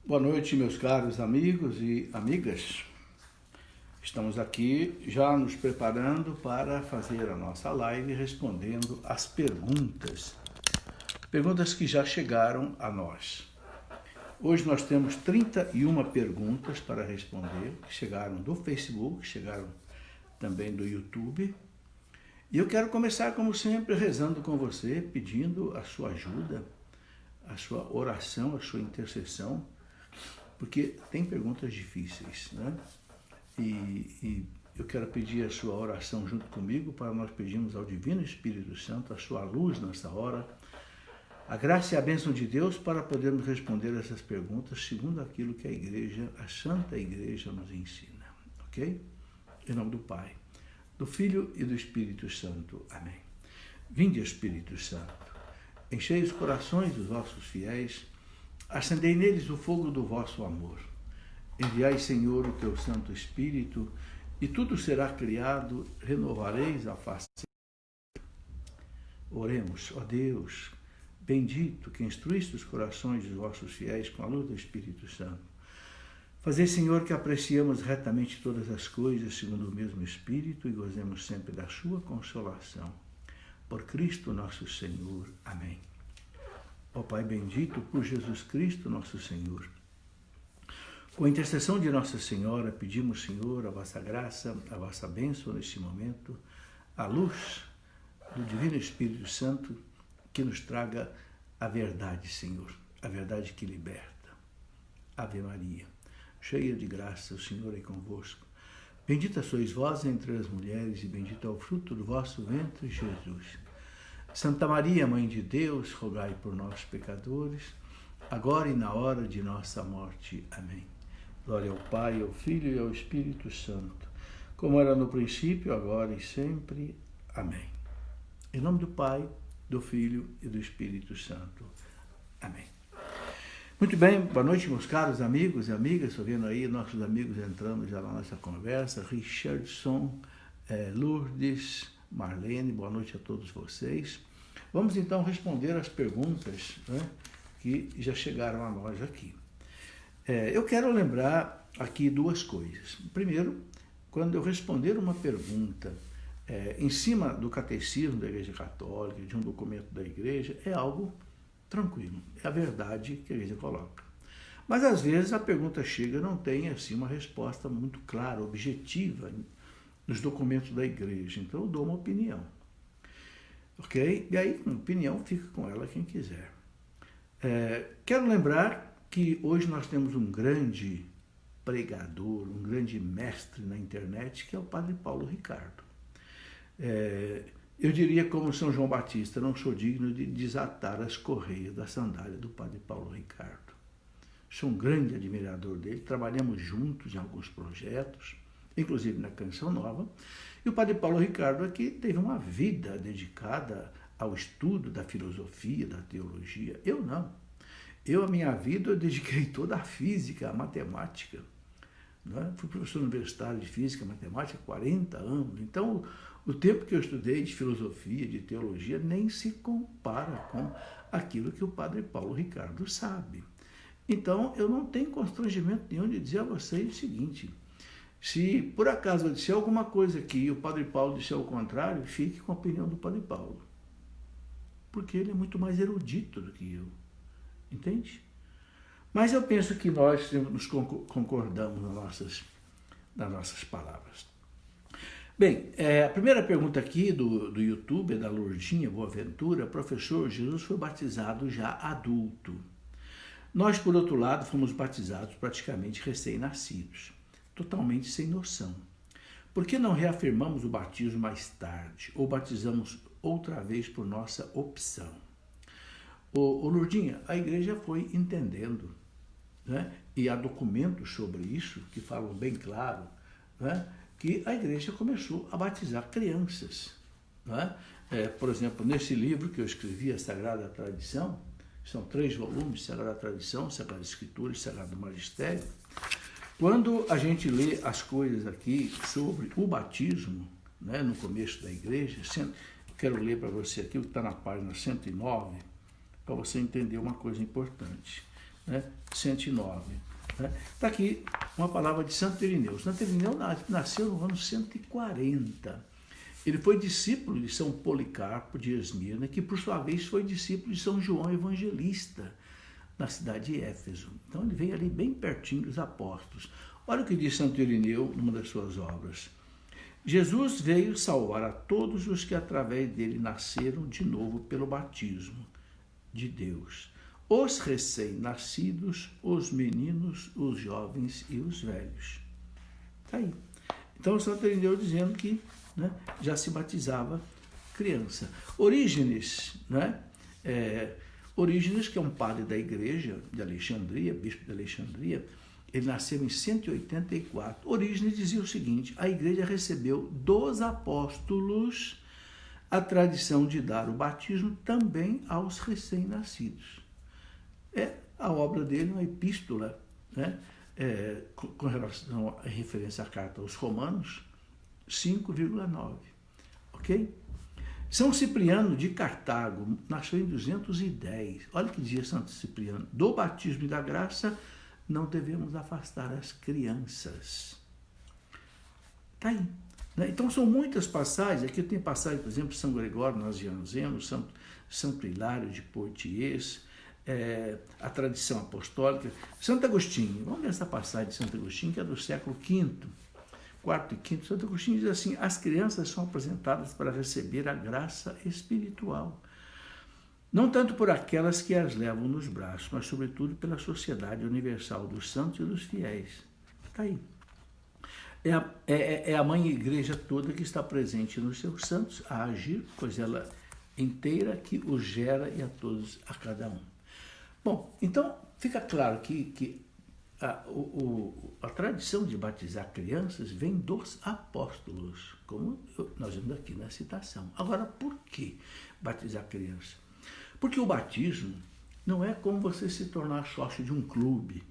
Boa noite, meus caros amigos e amigas. Estamos aqui já nos preparando para fazer a nossa live respondendo as perguntas que já chegaram a nós. Hoje nós temos 31 perguntas para responder, que chegaram do Facebook, chegaram também do YouTube. E eu quero começar, como sempre, rezando com você, pedindo a sua ajuda, a sua oração, a sua intercessão, porque tem perguntas difíceis, né? E eu quero pedir a sua oração junto comigo para nós pedirmos ao Divino Espírito Santo a sua luz nessa hora, a graça e a bênção de Deus para podermos responder essas perguntas segundo aquilo que a Igreja, a Santa Igreja nos ensina, ok? Em nome do Pai, do Filho e do Espírito Santo. Amém. Vinde, Espírito Santo, enchei os corações dos vossos fiéis, acendei neles o fogo do vosso amor. Enviai, Senhor, o teu Santo Espírito, e tudo será criado, renovareis a face. Oremos, ó Deus, bendito que instruíste os corações dos vossos fiéis com a luz do Espírito Santo. Fazei, Senhor, que apreciemos retamente todas as coisas segundo o mesmo Espírito e gozemos sempre da sua consolação. Por Cristo nosso Senhor. Amém. Ó Pai bendito, por Jesus Cristo nosso Senhor. Com a intercessão de Nossa Senhora, pedimos, Senhor, a vossa graça, a vossa bênção neste momento, a luz do Divino Espírito Santo que nos traga a verdade, Senhor, a verdade que liberta. Ave Maria, cheia de graça, o Senhor é convosco. Bendita sois vós entre as mulheres e bendito é o fruto do vosso ventre, Jesus. Santa Maria, Mãe de Deus, rogai por nós, pecadores, agora e na hora de nossa morte. Amém. Glória ao Pai, ao Filho e ao Espírito Santo, como era no princípio, agora e sempre. Amém. Em nome do Pai, do Filho e do Espírito Santo. Amém. Muito bem, boa noite, meus caros amigos e amigas. Estou vendo aí nossos amigos entrando já na nossa conversa. Richardson, Lourdes, Marlene, boa noite a todos vocês. Vamos então responder as perguntas, né, que já chegaram a nós aqui. Eu quero lembrar aqui duas coisas. Primeiro, quando eu responder uma pergunta em cima do catecismo da Igreja Católica, de um documento da Igreja, é algo tranquilo, é a verdade que a Igreja coloca. Mas às vezes a pergunta chega e não tem assim uma resposta muito clara, objetiva nos documentos da Igreja. Então eu dou uma opinião, ok? E aí, uma opinião, fica com ela quem quiser. Quero lembrar que hoje nós temos um grande pregador, um grande mestre na internet, que é o Padre Paulo Ricardo. Eu diria como São João Batista, não sou digno de desatar as correias da sandália do Padre Paulo Ricardo. Sou um grande admirador dele, trabalhamos juntos em alguns projetos, inclusive na Canção Nova, e o Padre Paulo Ricardo aqui teve uma vida dedicada ao estudo da filosofia, da teologia. Eu não. A minha vida, eu dediquei toda à física, à matemática. Né? Fui professor universitário de física e matemática há 40 anos. Então, o tempo que eu estudei de filosofia, de teologia, nem se compara com aquilo que o Padre Paulo Ricardo sabe. Então, eu não tenho constrangimento nenhum de dizer a vocês o seguinte: se por acaso eu disser alguma coisa aqui e o Padre Paulo disser o contrário, fique com a opinião do Padre Paulo. Porque ele é muito mais erudito do que eu. Entende? Mas eu penso que nós nos concordamos nas nossas palavras. Bem, a primeira pergunta aqui do YouTube é da Lourdinha Boaventura. Professor, Jesus foi batizado já adulto. Nós, por outro lado, fomos batizados praticamente recém-nascidos, totalmente sem noção. Por que não reafirmamos o batismo mais tarde ou batizamos outra vez por nossa opção? Lourdinha, a Igreja foi entendendo, né? E há documentos sobre isso que falam bem claro, né? Que a Igreja começou a batizar crianças. Né? Por exemplo, nesse livro que eu escrevi, A Sagrada Tradição, são 3 volumes, Sagrada Tradição, Sagrada Escritura e Sagrado Magistério. Quando a gente lê as coisas aqui sobre o batismo, né, no começo da Igreja, quero ler para você aqui o que está na página 109, para você entender uma coisa importante. né, 109. Está aqui uma palavra de Santo Irineu. Santo Irineu nasceu no ano 140. Ele foi discípulo de São Policarpo de Esmirna, que por sua vez foi discípulo de São João Evangelista, na cidade de Éfeso. Então ele veio ali bem pertinho dos apóstolos. Olha o que diz Santo Irineu numa das suas obras. Jesus veio salvar a todos os que através dele nasceram de novo pelo batismo de Deus. Os recém-nascidos, os meninos, os jovens e os velhos. Está aí. Então o Santo Irineu dizendo que, né, já se batizava criança. Orígenes, né? Orígenes, que é um padre da igreja de Alexandria, bispo de Alexandria, ele nasceu em 184. Orígenes dizia o seguinte: a igreja recebeu dos apóstolos a tradição de dar o batismo também aos recém-nascidos. A obra dele, uma epístola, né, com relação à referência à carta aos Romanos, 5,9. Ok? São Cipriano de Cartago nasceu em 210. Olha o que dizia Santo Cipriano: do batismo e da graça não devemos afastar as crianças. Está aí. Né? Então são muitas passagens. Aqui tem passagem, por exemplo, São Gregório Nazianzeno, Santo Hilário de Poitiers, a tradição apostólica. Santo Agostinho, vamos ver essa passagem de Santo Agostinho, que é do século V, quarto e quinto. Santo Agostinho diz assim: as crianças são apresentadas para receber a graça espiritual, não tanto por aquelas que as levam nos braços, mas sobretudo pela sociedade universal dos santos e dos fiéis. Está aí. É a mãe igreja toda que está presente nos seus santos a agir, pois ela inteira que os gera e a todos, a cada um. Bom, então fica claro que a tradição de batizar crianças vem dos apóstolos, como nós vemos aqui na citação. Agora, por que batizar criança? Porque o batismo não é como você se tornar sócio de um clube,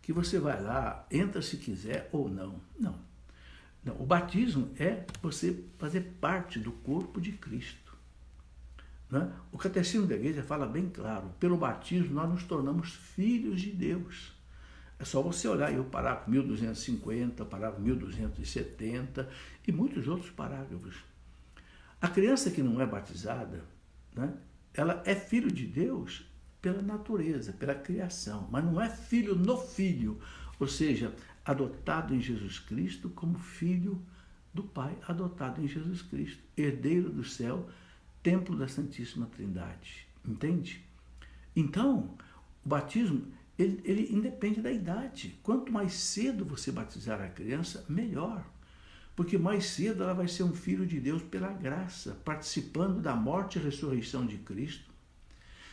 que você vai lá, entra se quiser ou não. Não. O batismo é você fazer parte do corpo de Cristo. Né? O Catecismo da Igreja fala bem claro: pelo batismo nós nos tornamos filhos de Deus. É só você olhar aí o parágrafo 1250, o parágrafo 1270 e muitos outros parágrafos. A criança que não é batizada, né, ela é filho de Deus pela natureza, pela criação, mas não é filho no filho, ou seja, adotado em Jesus Cristo como filho do Pai, adotado em Jesus Cristo, herdeiro do céu, templo da Santíssima Trindade. Entende? Então, o batismo, ele independe da idade. Quanto mais cedo você batizar a criança, melhor. Porque mais cedo ela vai ser um filho de Deus pela graça, participando da morte e ressurreição de Cristo.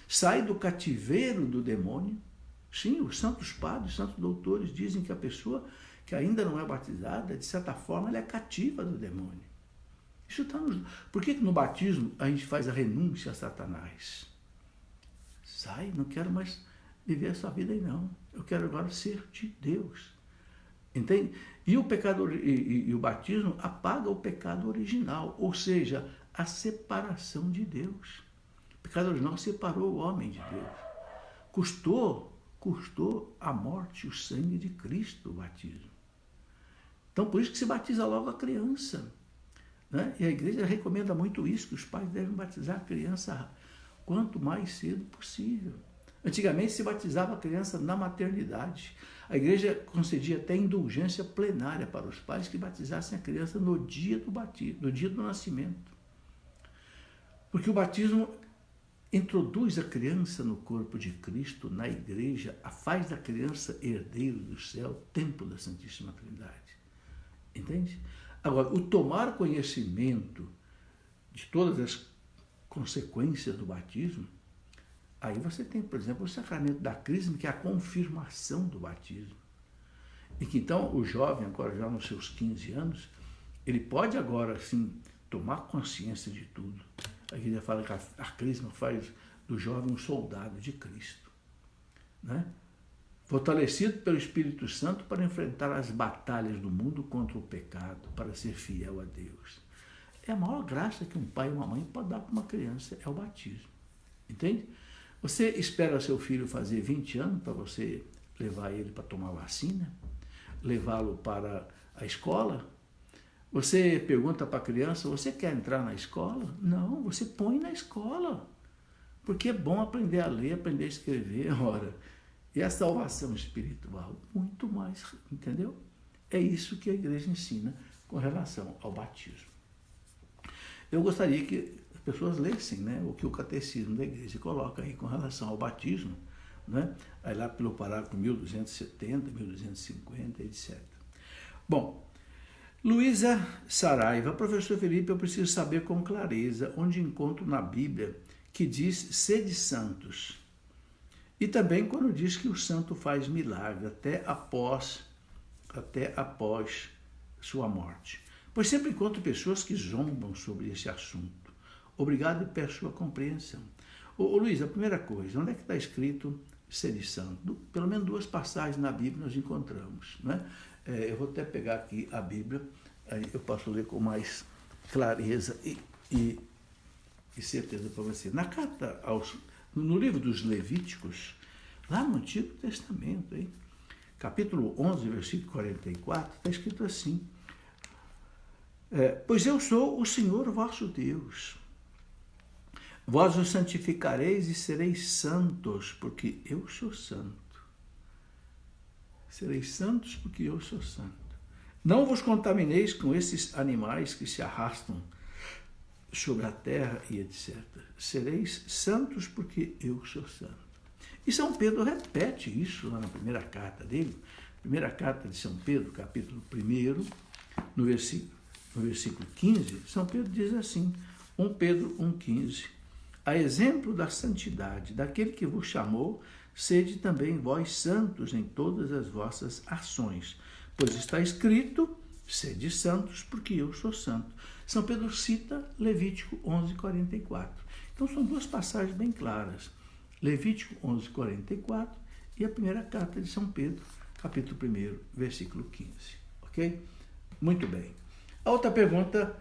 Sai do cativeiro do demônio. Sim, os santos padres, os santos doutores dizem que a pessoa que ainda não é batizada, de certa forma, ela é cativa do demônio. Isso está nos... Por que no batismo a gente faz a renúncia a Satanás? Sai, não quero mais viver essa vida aí não. Eu quero agora ser de Deus. Entende? E o pecado e o batismo apaga o pecado original, ou seja, a separação de Deus. O pecado original separou o homem de Deus. Custou a morte, o sangue de Cristo, o batismo. Então, por isso que se batiza logo a criança. Né? E a igreja recomenda muito isso, que os pais devem batizar a criança quanto mais cedo possível. Antigamente se batizava a criança na maternidade. A igreja concedia até indulgência plenária para os pais que batizassem a criança no dia do batismo, no dia do nascimento. Porque o batismo introduz a criança no corpo de Cristo, na igreja, faz da criança herdeiro do céu, templo da Santíssima Trindade. Entende? Agora, o tomar conhecimento de todas as consequências do batismo, aí você tem, por exemplo, o sacramento da crisma, que é a confirmação do batismo. E que então o jovem, agora já nos seus 15 anos, ele pode agora, sim, tomar consciência de tudo. A igreja fala que a crisma faz do jovem um soldado de Cristo, né? Fortalecido pelo Espírito Santo para enfrentar as batalhas do mundo contra o pecado, para ser fiel a Deus. É a maior graça que um pai e uma mãe podem dar para uma criança, é o batismo. Entende? Você espera seu filho fazer 20 anos para você levar ele para tomar vacina? Levá-lo para a escola? Você pergunta para a criança, você quer entrar na escola? Não, você põe na escola. Porque é bom aprender a ler, aprender a escrever, ora. E a salvação espiritual, muito mais, entendeu? É isso que a igreja ensina com relação ao batismo. Eu gostaria que as pessoas lessem, né, o que o catecismo da igreja coloca aí com relação ao batismo, né? Aí lá pelo parágrafo 1270, 1250, etc. Bom, Luísa Saraiva, professor Felipe, eu preciso saber com clareza onde encontro na Bíblia que diz sede santos. E também quando diz que o santo faz milagre até após sua morte. Pois sempre encontro pessoas que zombam sobre esse assunto. Obrigado e peço sua compreensão. Ô Luiz, a primeira coisa, onde é que está escrito sede santo? Pelo menos 2 passagens na Bíblia nós encontramos, né? Eu vou até pegar aqui a Bíblia, aí eu posso ler com mais clareza e certeza para você. Na carta no livro dos Levíticos, lá no Antigo Testamento, hein? Capítulo 11, versículo 44, está escrito assim: pois eu sou o Senhor vosso Deus. Vós os santificareis e sereis santos, porque eu sou santo. Sereis santos, porque eu sou santo. Não vos contamineis com esses animais que se arrastam sobre a terra e etc. Sereis santos, porque eu sou santo. E São Pedro repete isso lá na primeira carta dele, primeira carta de São Pedro, capítulo 1, no versículo 15, São Pedro diz assim, 1 Pedro 1,15, a exemplo da santidade daquele que vos chamou, sede também vós santos em todas as vossas ações, pois está escrito, sede santos, porque eu sou santo. São Pedro cita Levítico 11:44. Então são 2 passagens bem claras. Levítico 11:44 e a primeira carta de São Pedro, capítulo 1, versículo 15. Ok? Muito bem. A outra pergunta,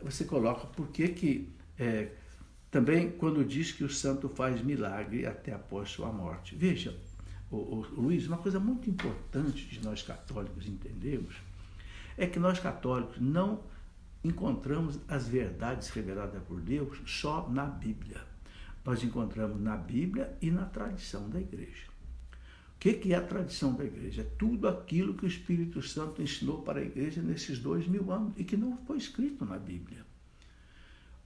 você coloca por que também quando diz que o santo faz milagre até após sua morte. Veja, Luiz, uma coisa muito importante de nós católicos entendermos é que nós católicos não encontramos as verdades reveladas por Deus só na Bíblia. Nós encontramos na Bíblia e na tradição da igreja. O que é a tradição da igreja? É tudo aquilo que o Espírito Santo ensinou para a igreja nesses 2000 anos e que não foi escrito na Bíblia.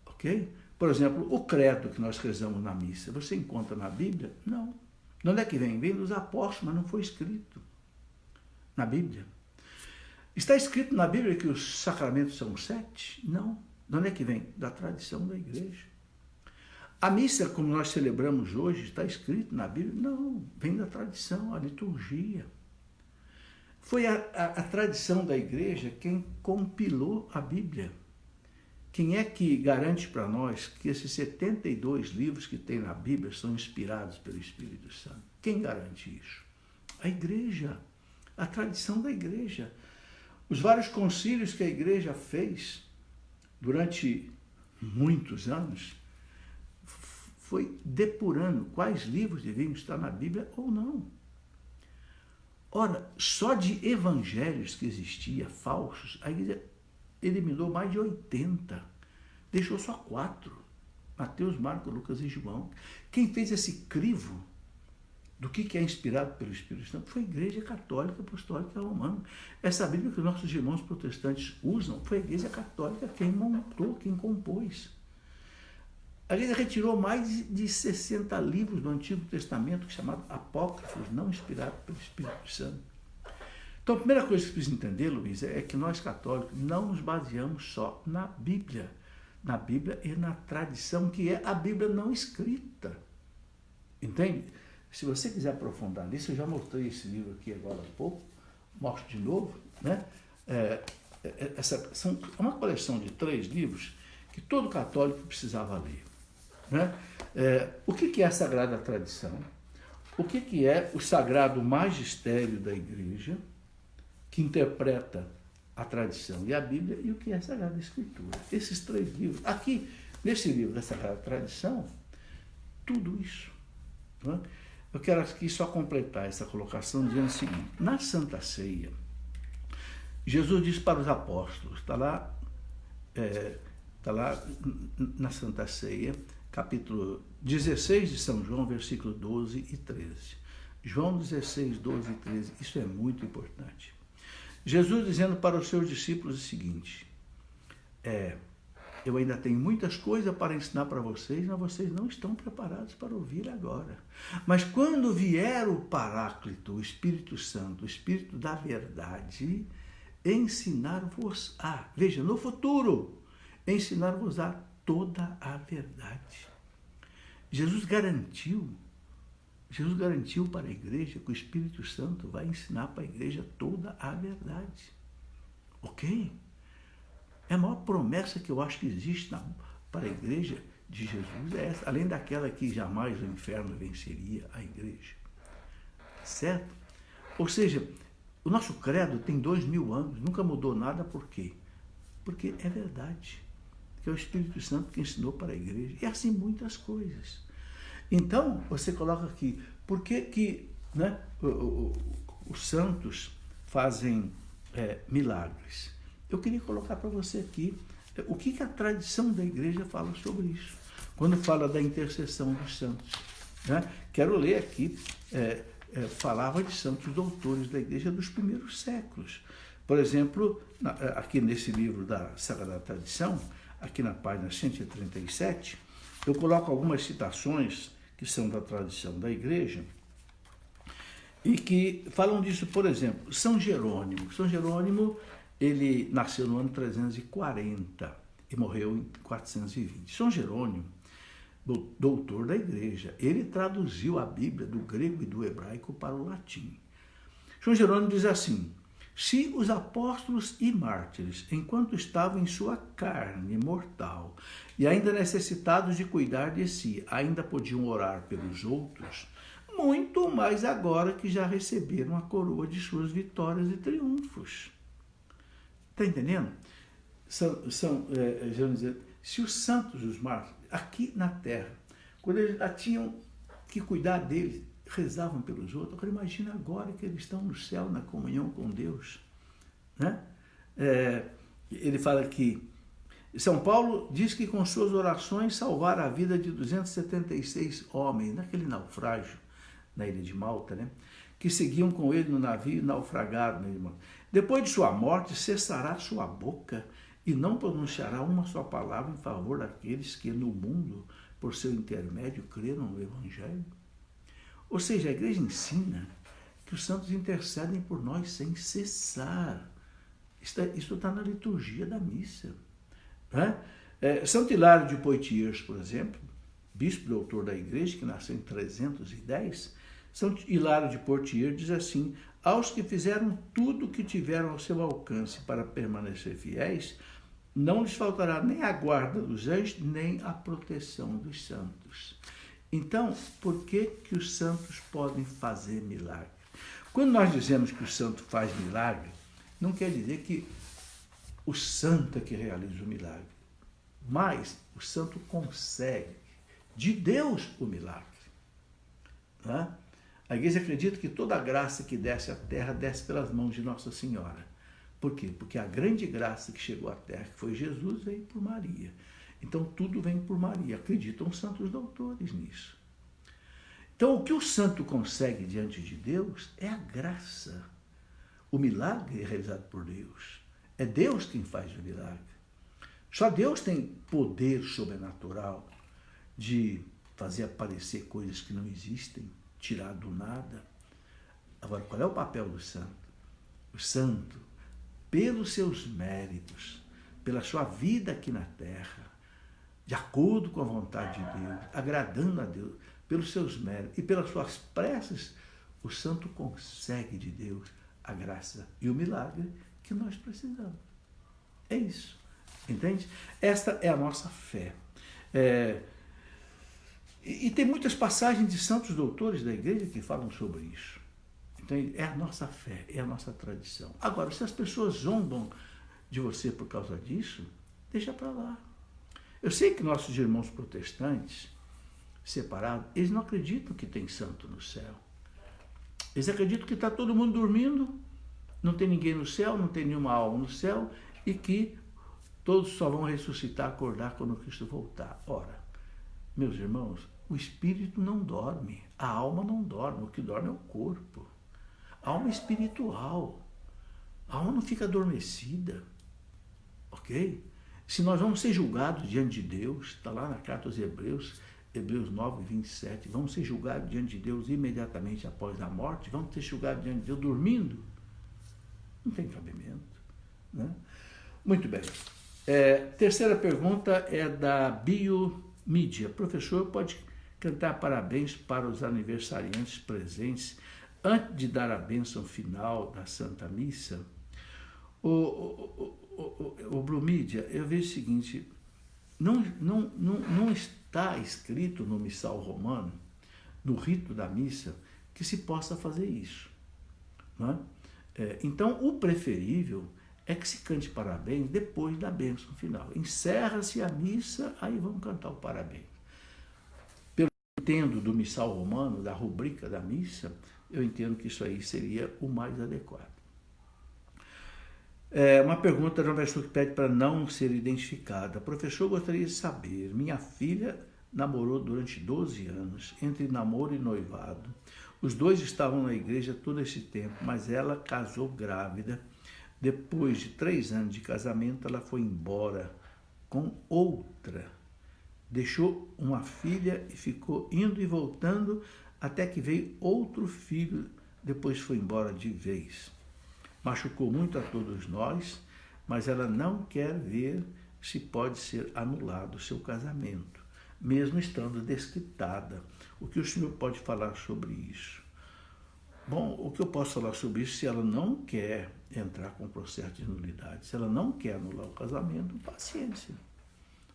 Ok? Por exemplo, o credo que nós rezamos na missa, você encontra na Bíblia? Não. De onde é que vem? Vem dos apóstolos, mas não foi escrito na Bíblia. Está escrito na Bíblia que os sacramentos são 7? Não. De onde é que vem? Da tradição da igreja. A missa, como nós celebramos hoje, está escrito na Bíblia? Não, vem da tradição, a liturgia. Foi a tradição da igreja quem compilou a Bíblia. Quem é que garante para nós que esses 72 livros que tem na Bíblia são inspirados pelo Espírito Santo? Quem garante isso? A igreja, a tradição da igreja. Os vários concílios que a igreja fez durante muitos anos, foi depurando quais livros deviam estar na Bíblia ou não. Ora, só de evangelhos que existia, falsos, a igreja eliminou mais de 80. Deixou só 4. Mateus, Marcos, Lucas e João. Quem fez esse crivo do que é inspirado pelo Espírito Santo foi a Igreja Católica Apostólica Romana. Essa Bíblia que os nossos irmãos protestantes usam foi a Igreja Católica quem montou, quem compôs. A igreja retirou mais de 60 livros do Antigo Testamento, chamados apócrifos, não inspirados pelo Espírito Santo. Então, a primeira coisa que precisa entender, Luiz, é que nós católicos não nos baseamos só na Bíblia e na tradição, que é a Bíblia não escrita. Entende? Se você quiser aprofundar nisso, eu já mostrei esse livro aqui agora há pouco, mostro de novo, né? É uma coleção de 3 livros que todo católico precisava ler. Né? O que é a Sagrada Tradição? O que é o Sagrado Magistério da Igreja, que interpreta a tradição e a Bíblia, e o que é a Sagrada Escritura? Esses 3 livros. Aqui, nesse livro da Sagrada Tradição, tudo isso Não é? Eu quero aqui só completar essa colocação dizendo o seguinte: na Santa Ceia, Jesus disse para os apóstolos, está lá na Santa Ceia, capítulo 16 de São João, versículos 12 e 13. João 16, 12 e 13, isso é muito importante. Jesus dizendo para os seus discípulos o seguinte: eu ainda tenho muitas coisas para ensinar para vocês, mas vocês não estão preparados para ouvir agora. Mas quando vier o Paráclito, o Espírito Santo, o Espírito da verdade, ensinar-vos-á, veja, no futuro, ensinar-vos-á toda a verdade. Jesus garantiu para a igreja que o Espírito Santo vai ensinar para a igreja toda a verdade. Ok? É a maior promessa que eu acho que existe para a igreja de Jesus é essa, além daquela que jamais o inferno venceria a igreja. Certo? Ou seja, o nosso credo tem 2000 anos, nunca mudou nada, por quê? Porque é verdade, que é o Espírito Santo que ensinou para a igreja, e assim muitas coisas. Então, você coloca aqui, por que né, os santos fazem milagres? Eu queria colocar para você aqui o que a tradição da igreja fala sobre isso, quando fala da intercessão dos santos. Né? Quero ler aqui, falava de santos doutores da igreja dos primeiros séculos. Por exemplo, aqui nesse livro da Sagrada Tradição, aqui na página 137, eu coloco algumas citações que são da tradição da igreja e que falam disso. Por exemplo, São Jerônimo. São Jerônimo, ele nasceu no ano 340 e morreu em 420. São Jerônimo, doutor da igreja, ele traduziu a Bíblia do grego e do hebraico para o latim. São Jerônimo diz assim: se os apóstolos e mártires, enquanto estavam em sua carne mortal e ainda necessitados de cuidar de si, ainda podiam orar pelos outros, muito mais agora que já receberam a coroa de suas vitórias e triunfos. Está entendendo? Se os santos, os mártires, aqui na terra, quando eles já tinham que cuidar deles, rezavam pelos outros, agora imagina agora que eles estão no céu, na comunhão com Deus. Né? Ele fala que São Paulo diz que com suas orações salvaram a vida de 276 homens, naquele naufrágio na ilha de Malta, né? Que seguiam com ele no navio e naufragaram na ilha de Malta. Depois de sua morte, cessará sua boca e não pronunciará uma só palavra em favor daqueles que no mundo, por seu intermédio, creram no Evangelho. Ou seja, a igreja ensina que os santos intercedem por nós sem cessar. Isso está na liturgia da missa. Né? Santo Hilário de Poitiers, por exemplo, bispo doutor da igreja, que nasceu em 310, Santo Hilário de Poitiers diz assim: aos que fizeram tudo o que tiveram ao seu alcance para permanecer fiéis, não lhes faltará nem a guarda dos anjos, nem a proteção dos santos. Então, por que os santos podem fazer milagre? Quando nós dizemos que o santo faz milagre, não quer dizer que o santo é que realiza o milagre, mas o santo consegue de Deus o milagre. Né? A igreja acredita que toda a graça que desce à terra desce pelas mãos de Nossa Senhora. Por quê? Porque a grande graça que chegou à terra, que foi Jesus, veio por Maria. Então, tudo vem por Maria. Acreditam os santos doutores nisso. Então, o que o santo consegue diante de Deus é a graça. O milagre é realizado por Deus. É Deus quem faz o milagre. Só Deus tem poder sobrenatural de fazer aparecer coisas que não existem, tirar do nada. Agora, qual é o papel do santo? O santo, pelos seus méritos, pela sua vida aqui na terra, de acordo com a vontade de Deus, agradando a Deus, pelos seus méritos e pelas suas preces, o santo consegue de Deus a graça e o milagre que nós precisamos. É isso, entende? Esta é a nossa fé. E tem muitas passagens de santos doutores da igreja que falam sobre isso. Entende? É a nossa fé, é a nossa tradição. Agora, se as pessoas zombam de você por causa disso, deixa para lá. Eu sei que nossos irmãos protestantes separado, eles não acreditam que tem santo no céu. Eles acreditam que está todo mundo dormindo, não tem ninguém no céu, não tem nenhuma alma no céu, e que todos só vão ressuscitar, acordar quando Cristo voltar. Ora, meus irmãos, o espírito não dorme, a alma não dorme, o que dorme é o corpo. A alma é espiritual, a alma não fica adormecida, ok? Se nós vamos ser julgados diante de Deus, está lá na carta aos Hebreus, Hebreus 9, 27, vamos ser julgados diante de Deus imediatamente após a morte, vamos ser julgados diante de Deus dormindo? Não tem cabimento, né? Muito bem. Terceira pergunta é da Biomídia. Professor, pode cantar parabéns para os aniversariantes presentes antes de dar a bênção final da Santa Missa? O Biomídia, eu vejo o seguinte, não está escrito no missal romano, no rito da missa, que se possa fazer isso, não é? Então, o preferível é que se cante parabéns depois da bênção final. Encerra-se a missa, aí vamos cantar o parabéns. Pelo que entendo do missal romano, da rubrica da missa, eu entendo que isso aí seria o mais adequado. Uma pergunta de uma pessoa que pede para não ser identificada. Professor, gostaria de saber, minha filha namorou durante 12 anos, entre namoro e noivado. Os dois estavam na igreja todo esse tempo, mas ela casou grávida. Depois de 3 anos de casamento, ela foi embora com outra. Deixou uma filha e ficou indo e voltando até que veio outro filho, depois foi embora de vez. Machucou muito a todos nós, mas ela não quer ver se pode ser anulado o seu casamento, mesmo estando desquitada. O que o senhor pode falar sobre isso? Bom, o que eu posso falar sobre isso, se ela não quer entrar com processo de nulidade, se ela não quer anular o casamento, paciência.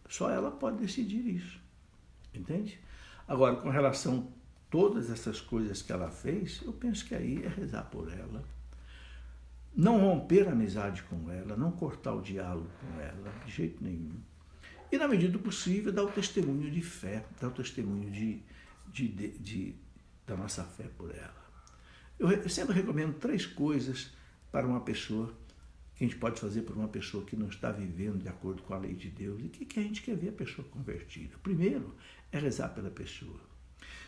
Só ela pode decidir isso, entende? Agora, com relação a todas essas coisas que ela fez, eu penso que aí é rezar por ela. Não romper a amizade com ela, não cortar o diálogo com ela, de jeito nenhum. E, na medida do possível, dar o testemunho de fé, dar o testemunho da nossa fé por ela. Eu sempre recomendo 3 coisas para uma pessoa, que a gente pode fazer por uma pessoa que não está vivendo de acordo com a lei de Deus e que a gente quer ver a pessoa convertida. Primeiro, é rezar pela pessoa.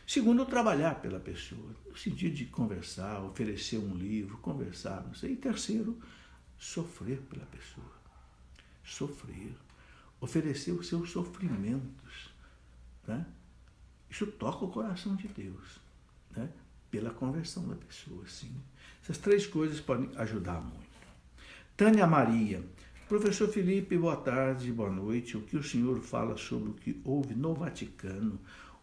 Segundo, trabalhar pela pessoa, no sentido de conversar, oferecer um livro, conversar, não sei. E terceiro, sofrer pela pessoa. Sofrer. Oferecer os seus sofrimentos, né? Isso toca o coração de Deus, né? Pela conversão da pessoa, sim. Essas 3 coisas podem ajudar muito. Tânia Maria. Professor Felipe, boa tarde, boa noite. O que o senhor fala sobre o que houve no Vaticano?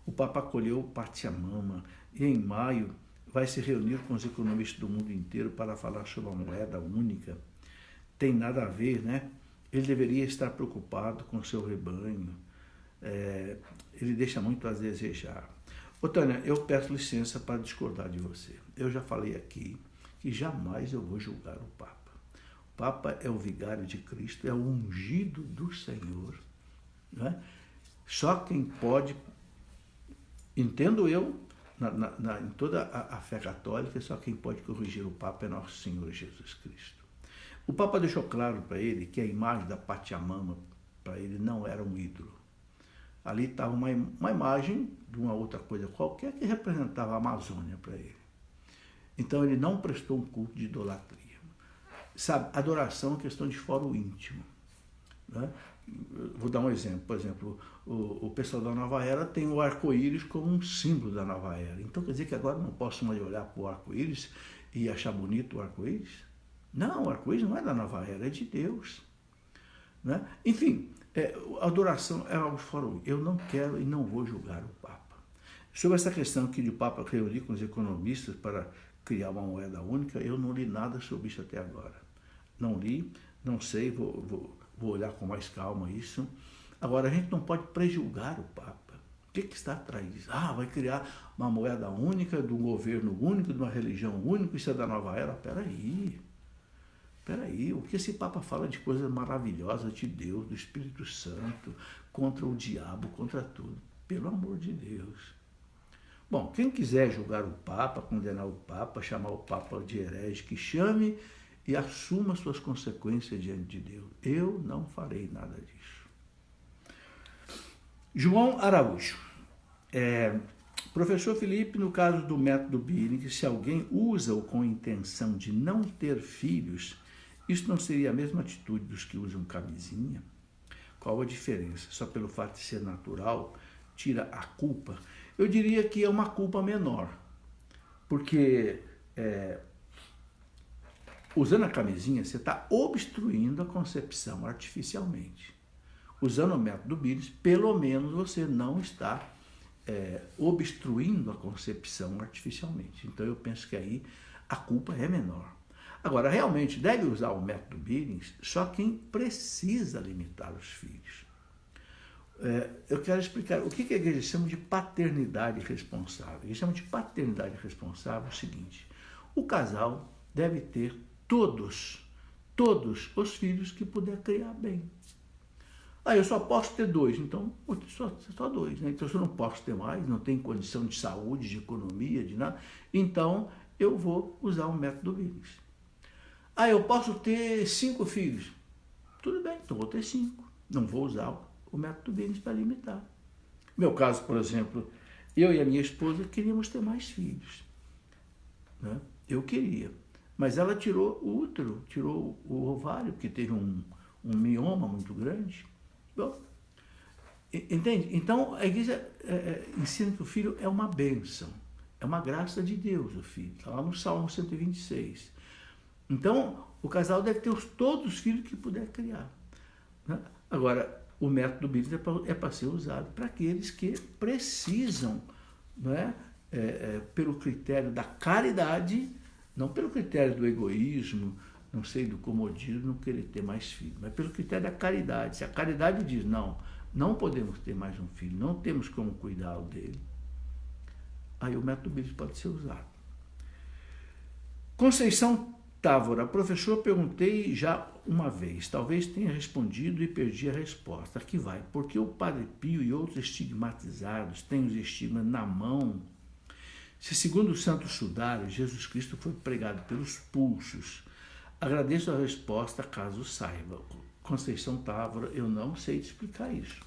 O Papa acolheu Pachamama e em maio vai se reunir com os economistas do mundo inteiro para falar sobre a moeda única. Tem nada a ver, né? Ele deveria estar preocupado com o seu rebanho. Ele deixa muito a desejar. Ô, Tânia, eu peço licença para discordar de você. Eu já falei aqui que jamais eu vou julgar o Papa. O Papa é o vigário de Cristo, é o ungido do Senhor, né? Só quem pode... Entendo eu, em toda a fé católica, só quem pode corrigir o Papa é nosso Senhor Jesus Cristo. O Papa deixou claro para ele que a imagem da Pachamama, para ele, não era um ídolo. Ali estava uma imagem de uma outra coisa qualquer que representava a Amazônia para ele. Então ele não prestou um culto de idolatria. Sabe, adoração é uma questão de foro íntimo, né? Vou dar um exemplo. Por exemplo, o pessoal da Nova Era tem o arco-íris como um símbolo da Nova Era. Então quer dizer que agora não posso mais olhar para o arco-íris e achar bonito o arco-íris? Não, o arco-íris não é da Nova Era, é de Deus, né? Enfim, a adoração é algo fora. Eu não quero e não vou julgar o Papa. Sobre essa questão que o Papa reuniu com os economistas para criar uma moeda única, eu não li nada sobre isso até agora. Não li, não sei, vou olhar com mais calma isso. Agora, a gente não pode prejulgar o Papa. O que está atrás disso? Vai criar uma moeda única, de um governo único, de uma religião única, isso é da Nova Era? Peraí, o que esse Papa fala de coisas maravilhosas de Deus, do Espírito Santo, contra o diabo, contra tudo. Pelo amor de Deus. Bom, quem quiser julgar o Papa, condenar o Papa, chamar o Papa de herege, que chame e assuma suas consequências diante de Deus. Eu não farei nada disso. João Araújo. Professor Felipe, no caso do método Billings, se alguém usa-o com intenção de não ter filhos, isso não seria a mesma atitude dos que usam camisinha? Qual a diferença? Só pelo fato de ser natural, tira a culpa? Eu diria que é uma culpa menor, porque usando a camisinha, você está obstruindo a concepção artificialmente. Usando o método Billings, pelo menos você não está obstruindo a concepção artificialmente. Então, eu penso que aí a culpa é menor. Agora, realmente, deve usar o método Billings só quem precisa limitar os filhos. Eu quero explicar o que a igreja chama de paternidade responsável. A igreja chama de paternidade responsável o seguinte: o casal deve ter todos os filhos que puder criar bem. Eu só posso ter 2, então só 2, né? Então, se eu não posso ter mais, não tenho condição de saúde, de economia, de nada, então eu vou usar o método Billings. Eu posso ter 5 filhos. Tudo bem, então vou ter 5. Não vou usar o método Billings para limitar. Meu caso, por exemplo, eu e a minha esposa queríamos ter mais filhos, né? Eu queria, mas ela tirou o útero, tirou o ovário, porque teve um mioma muito grande. Bom, entende? Então, a igreja ensina que o filho é uma bênção, é uma graça de Deus, o filho. Está lá no Salmo 126. Então, o casal deve ter todos os filhos que puder criar, né? Agora, o método Billings é para ser usado para aqueles que precisam, né, pelo critério da caridade, não pelo critério do egoísmo, não sei, do comodismo, não querer ter mais filhos, mas pelo critério da caridade. Se a caridade diz, não podemos ter mais um filho, não temos como cuidar dele, aí o método Billings pode ser usado. Conceição Távora, professor, perguntei já uma vez, talvez tenha respondido e perdi a resposta. Aqui vai. Porque o Padre Pio e outros estigmatizados têm os estigmas na mão? Se, segundo o Santo Sudário, Jesus Cristo foi pregado pelos pulsos. Agradeço a resposta, caso saiba. Conceição Távora, eu não sei te explicar isso.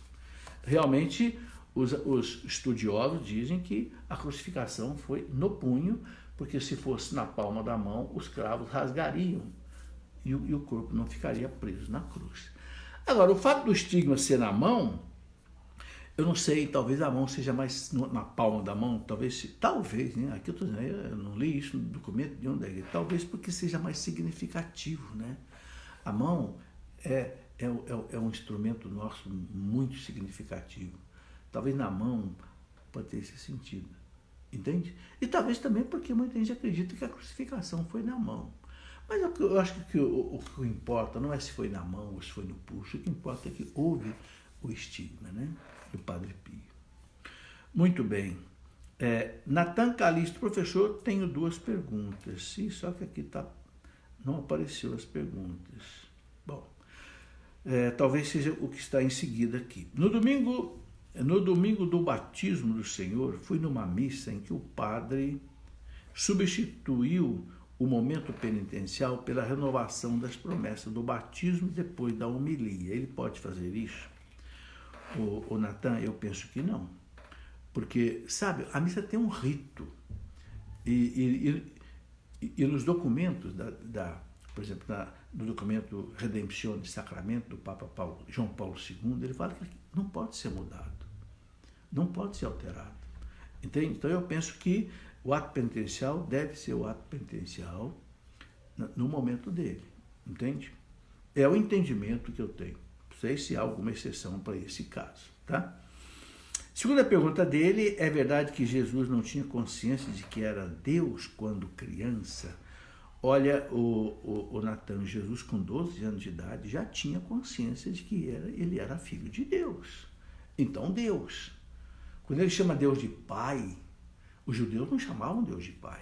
Realmente, os estudiosos dizem que a crucificação foi no punho, porque se fosse na palma da mão, os cravos rasgariam e o corpo não ficaria preso na cruz. Agora, o fato do estigma ser na mão, eu não sei, talvez a mão seja mais na palma da mão, talvez, né? Aqui eu estou dizendo, eu não li isso no documento de onde é, talvez porque seja mais significativo, né? A mão é um instrumento nosso muito significativo. Talvez na mão pode ter esse sentido. Entende? E talvez também porque muita gente acredita que a crucificação foi na mão. Mas eu acho que o que importa não é se foi na mão ou se foi no pulso. O que importa é que houve o estigma, né, do Padre Pio. Muito bem. Natan Calixto, professor, tenho 2 perguntas. Sim, só que aqui não apareceu as perguntas. Bom, talvez seja o que está em seguida aqui. No domingo do batismo do Senhor, fui numa missa em que o padre substituiu o momento penitencial pela renovação das promessas do batismo depois da homilia. Ele pode fazer isso? O Natan, eu penso que não. Porque, sabe, a missa tem um rito. E nos documentos, por exemplo, no documento Redemptione Sacramento do Papa João Paulo II, ele fala que não pode ser mudado, não pode ser alterado. Entende? Então eu penso que o ato penitencial deve ser o ato penitencial no momento dele. Entende? É o entendimento que eu tenho. Não sei se há alguma exceção para esse caso. Tá? Segunda pergunta dele, é verdade que Jesus não tinha consciência de que era Deus quando criança? Olha, o Natan, Jesus com 12 anos de idade já tinha consciência de que ele era filho de Deus. Então Deus, quando ele chama Deus de Pai, os judeus não chamavam Deus de Pai,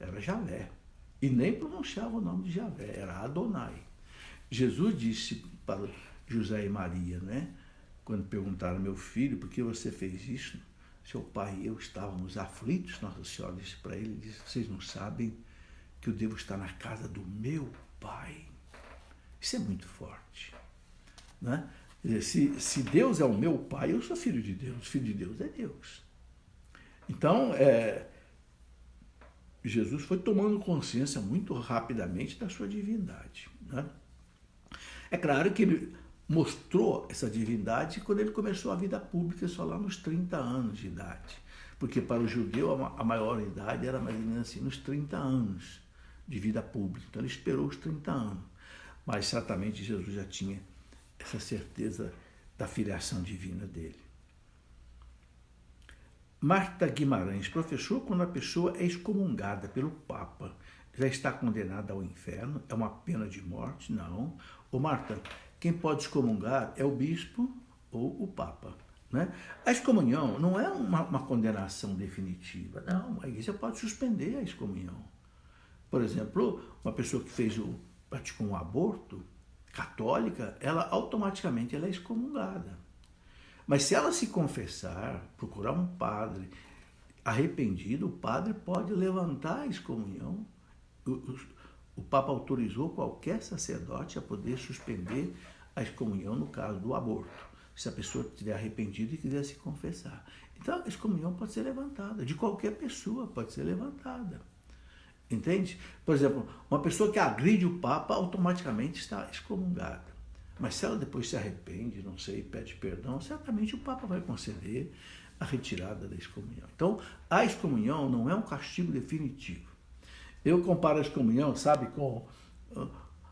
era Javé, e nem pronunciavam o nome de Javé, era Adonai. Jesus disse para José e Maria, né? quando perguntaram ao meu filho, por que você fez isso? Seu pai e eu estávamos aflitos. Nossa Senhora disse para ele, disse, vocês não sabem que eu devo estar na casa do meu pai. Isso é muito forte. Né? Se Deus é o meu pai, eu sou filho de Deus. Filho de Deus é Deus. Então, Jesus foi tomando consciência muito rapidamente da sua divindade. Né? É claro que ele mostrou essa divindade quando ele começou a vida pública, só lá nos 30 anos de idade. Porque para o judeu a maior idade era mais ou menos assim, nos 30 anos de vida pública. Então ele esperou os 30 anos. Mas certamente Jesus já tinha essa certeza da filiação divina dele. Marta Guimarães, professor, quando a pessoa é excomungada pelo Papa, já está condenada ao inferno? É uma pena de morte? Não. Ô Marta, quem pode excomungar é o bispo ou o Papa. Né? A excomunhão não é uma condenação definitiva. Não, a igreja pode suspender a excomunhão. Por exemplo, uma pessoa que praticou um aborto católica, ela automaticamente ela é excomungada. Mas se ela se confessar, procurar um padre arrependido, o padre pode levantar a excomunhão. O Papa autorizou qualquer sacerdote a poder suspender a excomunhão no caso do aborto, se a pessoa estiver arrependida e quiser se confessar. Então, a excomunhão pode ser levantada, de qualquer pessoa pode ser levantada. Entende? Por exemplo, uma pessoa que agride o Papa automaticamente está excomungada. Mas se ela depois se arrepende, não sei, pede perdão, certamente o Papa vai conceder a retirada da excomunhão. Então, a excomunhão não é um castigo definitivo. Eu comparo a excomunhão, sabe, com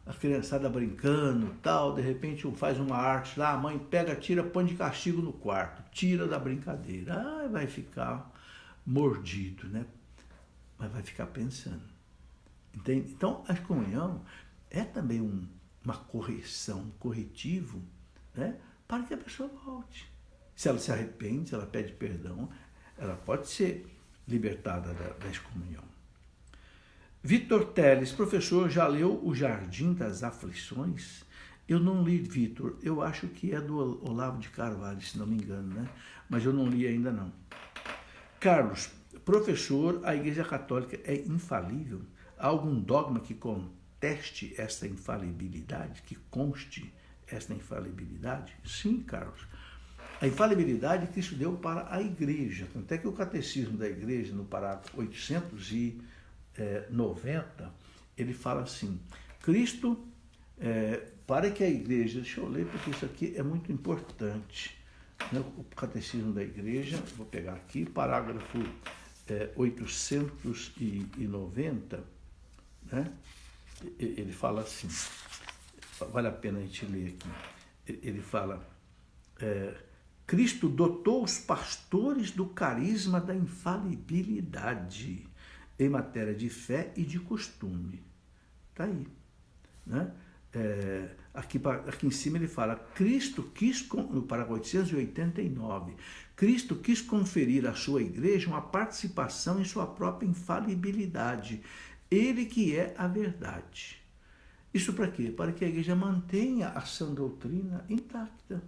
a criançada brincando, tal, de repente faz uma arte lá, a mãe pega, tira, põe de castigo no quarto, tira da brincadeira. Vai ficar mordido, né? Mas vai ficar pensando. Entende? Então, a excomunhão é também uma correção, um corretivo, né, para que a pessoa volte. Se ela se arrepende, se ela pede perdão, ela pode ser libertada da excomunhão. Vitor Teles, professor, já leu O Jardim das Aflições? Eu não li, Vitor, eu acho que é do Olavo de Carvalho, se não me engano, né? Mas eu não li ainda não. Carlos, professor, a Igreja Católica é infalível? Há algum dogma que conteste esta infalibilidade, que conste esta infalibilidade? Sim, Carlos. A infalibilidade Cristo deu para a Igreja. Tanto é que o Catecismo da Igreja, no parágrafo 890, ele fala assim, Cristo, para que a Igreja, deixa eu ler porque isso aqui é muito importante, né? O Catecismo da Igreja, vou pegar aqui, parágrafo 890, né? Ele fala assim, vale a pena a gente ler aqui, ele fala, Cristo dotou os pastores do carisma da infalibilidade em matéria de fé e de costume. Está aí. Né? Aqui em cima ele fala, Cristo quis, no parágrafo 889, Cristo quis conferir à sua igreja uma participação em sua própria infalibilidade, ele que é a verdade. Isso para quê? Para que a igreja mantenha a sã doutrina intacta.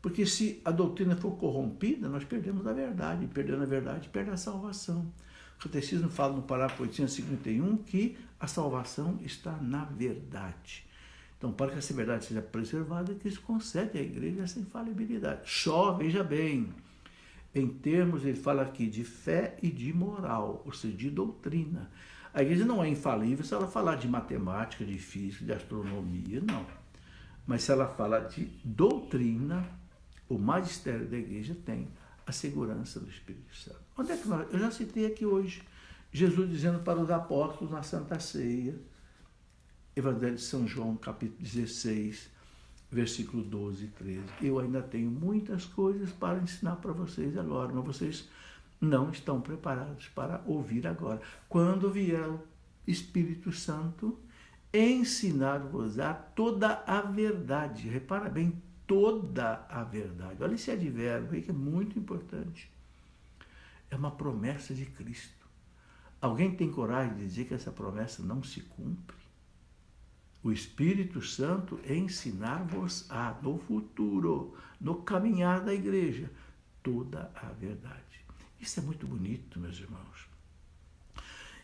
Porque se a doutrina for corrompida, nós perdemos a verdade. Perdendo a verdade, perde a salvação. O Catecismo fala no parágrafo 851 que a salvação está na verdade. Então, para que essa verdade seja preservada, Cristo concede à igreja essa infalibilidade. Só, veja bem, em termos, ele fala aqui de fé e de moral, ou seja, de doutrina. A igreja não é infalível se ela falar de matemática, de física, de astronomia, não. Mas se ela fala de doutrina, o magistério da igreja tem a segurança do Espírito Santo. Onde é que eu já citei aqui hoje, Jesus dizendo para os apóstolos na Santa Ceia, Evangelho de São João, capítulo 16, versículo 12 e 13. Eu ainda tenho muitas coisas para ensinar para vocês agora, mas vocês não estão preparados para ouvir agora. Quando vier o Espírito Santo, ensinar-vos-á toda a verdade. Repara bem, toda a verdade. Olha esse advérbio aí que é muito importante. É uma promessa de Cristo. Alguém tem coragem de dizer que essa promessa não se cumpre? o Espírito Santo ensinar-vos-á no futuro, no caminhar da igreja, toda a verdade. Isso é muito bonito, meus irmãos.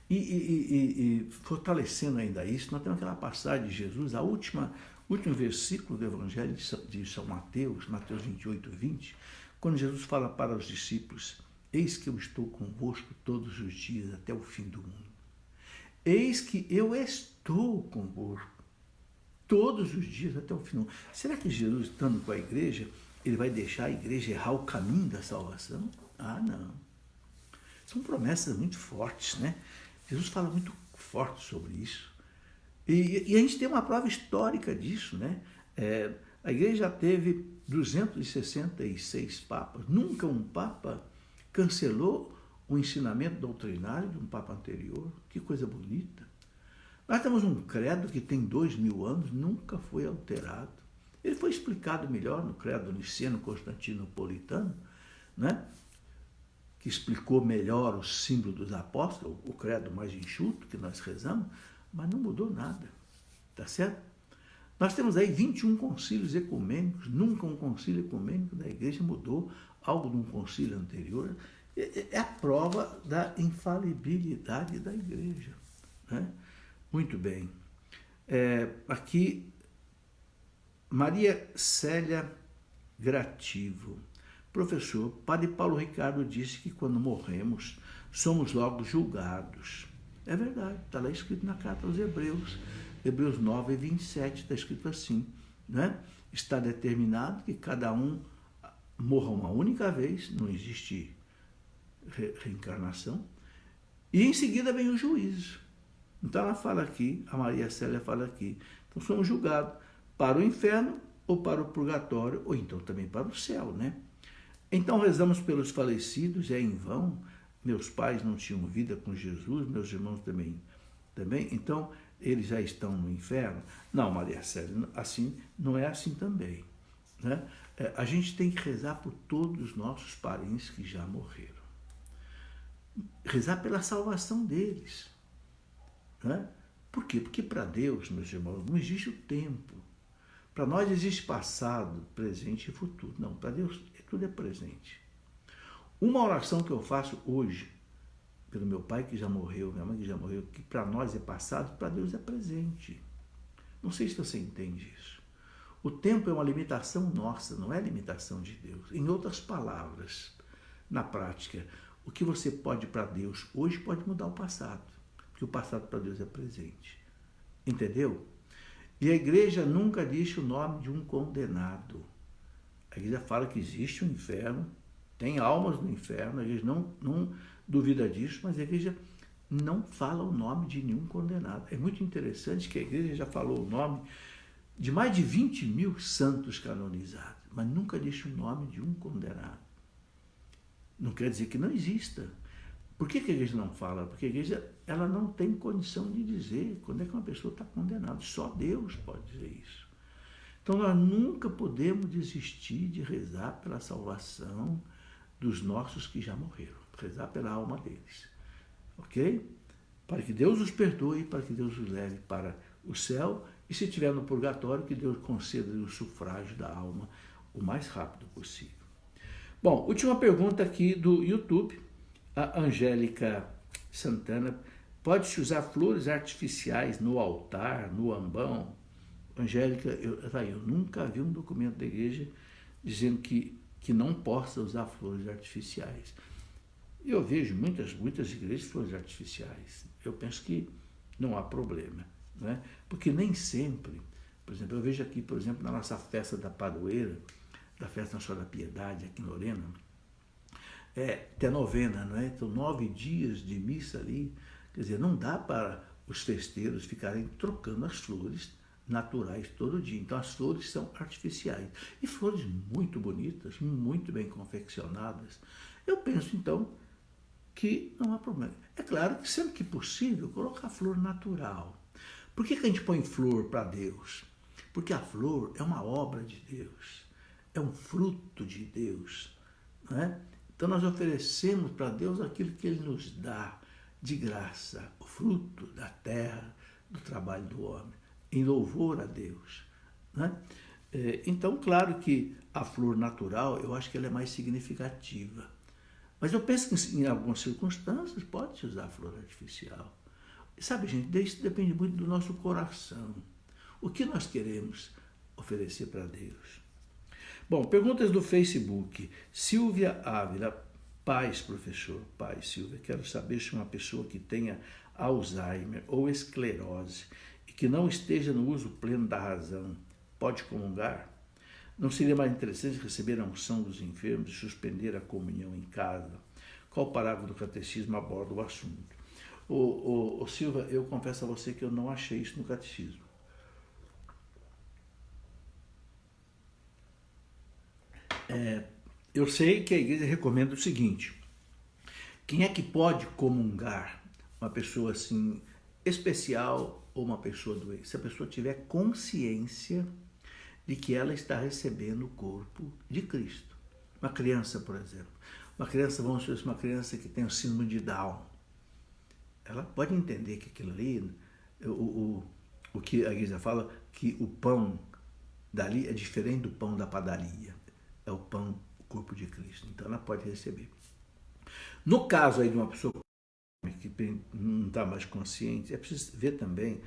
E fortalecendo ainda isso, nós temos aquela passagem de Jesus, último versículo do Evangelho de São Mateus, Mateus 28, 20, quando Jesus fala para os discípulos: eis que eu estou convosco todos os dias até o fim do mundo. Eis que eu estou convosco todos os dias até o fim do mundo. Será que Jesus, estando com a igreja, ele vai deixar a igreja errar o caminho da salvação? Ah, não. São promessas muito fortes, né? Jesus fala muito forte sobre isso. E a gente tem uma prova histórica disso, né? A igreja já teve 266 papas. Nunca um papa cancelou o ensinamento doutrinário de um papa anterior. Que coisa bonita. Nós temos um credo que tem 2000 anos, nunca foi alterado. Ele foi explicado melhor no credo niceno constantinopolitano, né? Que explicou melhor o símbolo dos apóstolos, o credo mais enxuto que nós rezamos, mas não mudou nada, tá certo? Nós temos aí 21 concílios ecumênicos, nunca um concílio ecumênico da igreja mudou algo de um concílio anterior. É a prova da infalibilidade da igreja, né? Muito bem. Aqui, Maria Célia Grativo. Professor, Padre Paulo Ricardo disse que quando morremos, somos logo julgados. É verdade, está lá escrito na carta aos Hebreus, Hebreus 9, 27, está escrito assim, né? Está determinado que cada um morra uma única vez, não existe reencarnação, e em seguida vem o juízo. Então ela fala aqui, a Maria Célia fala aqui, então somos julgados para o inferno ou para o purgatório, ou então também para o céu, né? Então rezamos pelos falecidos, é em vão. Meus pais não tinham vida com Jesus, meus irmãos também. Então, eles já estão no inferno? Não, Maria Célia, assim, não é assim também, né? A gente tem que rezar por todos os nossos parentes que já morreram. Rezar pela salvação deles, né? Por quê? Porque para Deus, meus irmãos, não existe o tempo. Para nós existe passado, presente e futuro. Não, para Deus tudo é presente. Uma oração que eu faço hoje, pelo meu pai que já morreu, minha mãe que já morreu, que para nós é passado, para Deus é presente. Não sei se você entende isso. O tempo é uma limitação nossa, não é limitação de Deus. Em outras palavras, na prática, o que você pode para Deus hoje pode mudar o passado, porque o passado para Deus é presente. Entendeu? E a igreja nunca diz o nome de um condenado. A igreja fala que existe um inferno, tem almas no inferno, a igreja não duvida disso, mas a igreja não fala o nome de nenhum condenado. É muito interessante que a igreja já falou o nome de mais de 20 mil santos canonizados, mas nunca disse o nome de um condenado. Não quer dizer que não exista. Por que a igreja não fala? Porque a igreja ela não tem condição de dizer quando é que uma pessoa está condenada. Só Deus pode dizer isso. Então, nós nunca podemos desistir de rezar pela salvação dos nossos que já morreram. Rezar pela alma deles. Ok? Para que Deus os perdoe, para que Deus os leve para o céu. E se estiver no purgatório, que Deus conceda o sufrágio da alma o mais rápido possível. Bom, última pergunta aqui do YouTube. A Angélica Santana. Pode-se usar flores artificiais no altar, no ambão? Angélica, eu nunca vi um documento da igreja dizendo que não possa usar flores artificiais. Eu vejo muitas igrejas flores artificiais. Eu penso que não há problema, né? Porque nem sempre, por exemplo, eu vejo aqui, por exemplo, na nossa festa da padroeira, da festa Nacional da Piedade, aqui em Lorena, tem a novena, não é? Então, 9 dias de missa ali, quer dizer, não dá para os festeiros ficarem trocando as flores naturais todo dia. Então as flores são artificiais. E flores muito bonitas, muito bem confeccionadas. Eu penso então que não há problema. É claro que sempre que possível, colocar flor natural. Por que a gente põe flor para Deus? Porque a flor é uma obra de Deus, é um fruto de Deus, não é? Então nós oferecemos para Deus aquilo que Ele nos dá de graça, o fruto da terra, do trabalho do homem. em louvor a Deus, né? Então, claro que a flor natural, eu acho que ela é mais significativa. Mas eu penso que em algumas circunstâncias pode-se usar a flor artificial. Sabe, gente, isso depende muito do nosso coração. O que nós queremos oferecer para Deus? Bom, perguntas do Facebook. Silvia Ávila. Paz, professor. Paz, Silvia. Quero saber se uma pessoa que tenha Alzheimer ou esclerose e que não esteja no uso pleno da razão pode comungar? Não seria mais interessante receber a unção dos enfermos e suspender a comunhão em casa? Qual parágrafo do catecismo aborda o assunto? Silva, eu confesso a você que eu não achei isso no catecismo. Eu sei que a igreja recomenda o seguinte: quem é que pode comungar? Uma pessoa assim especial ou uma pessoa doente? Se a pessoa tiver consciência de que ela está recebendo o corpo de Cristo. Uma criança, por exemplo. Uma criança, vamos dizer, uma criança que tem o síndrome de Down. Ela pode entender que aquilo ali, o que a igreja fala, que o pão dali é diferente do pão da padaria. É o pão, o corpo de Cristo. Então ela pode receber. No caso aí de uma pessoa que não está mais consciente, é preciso ver também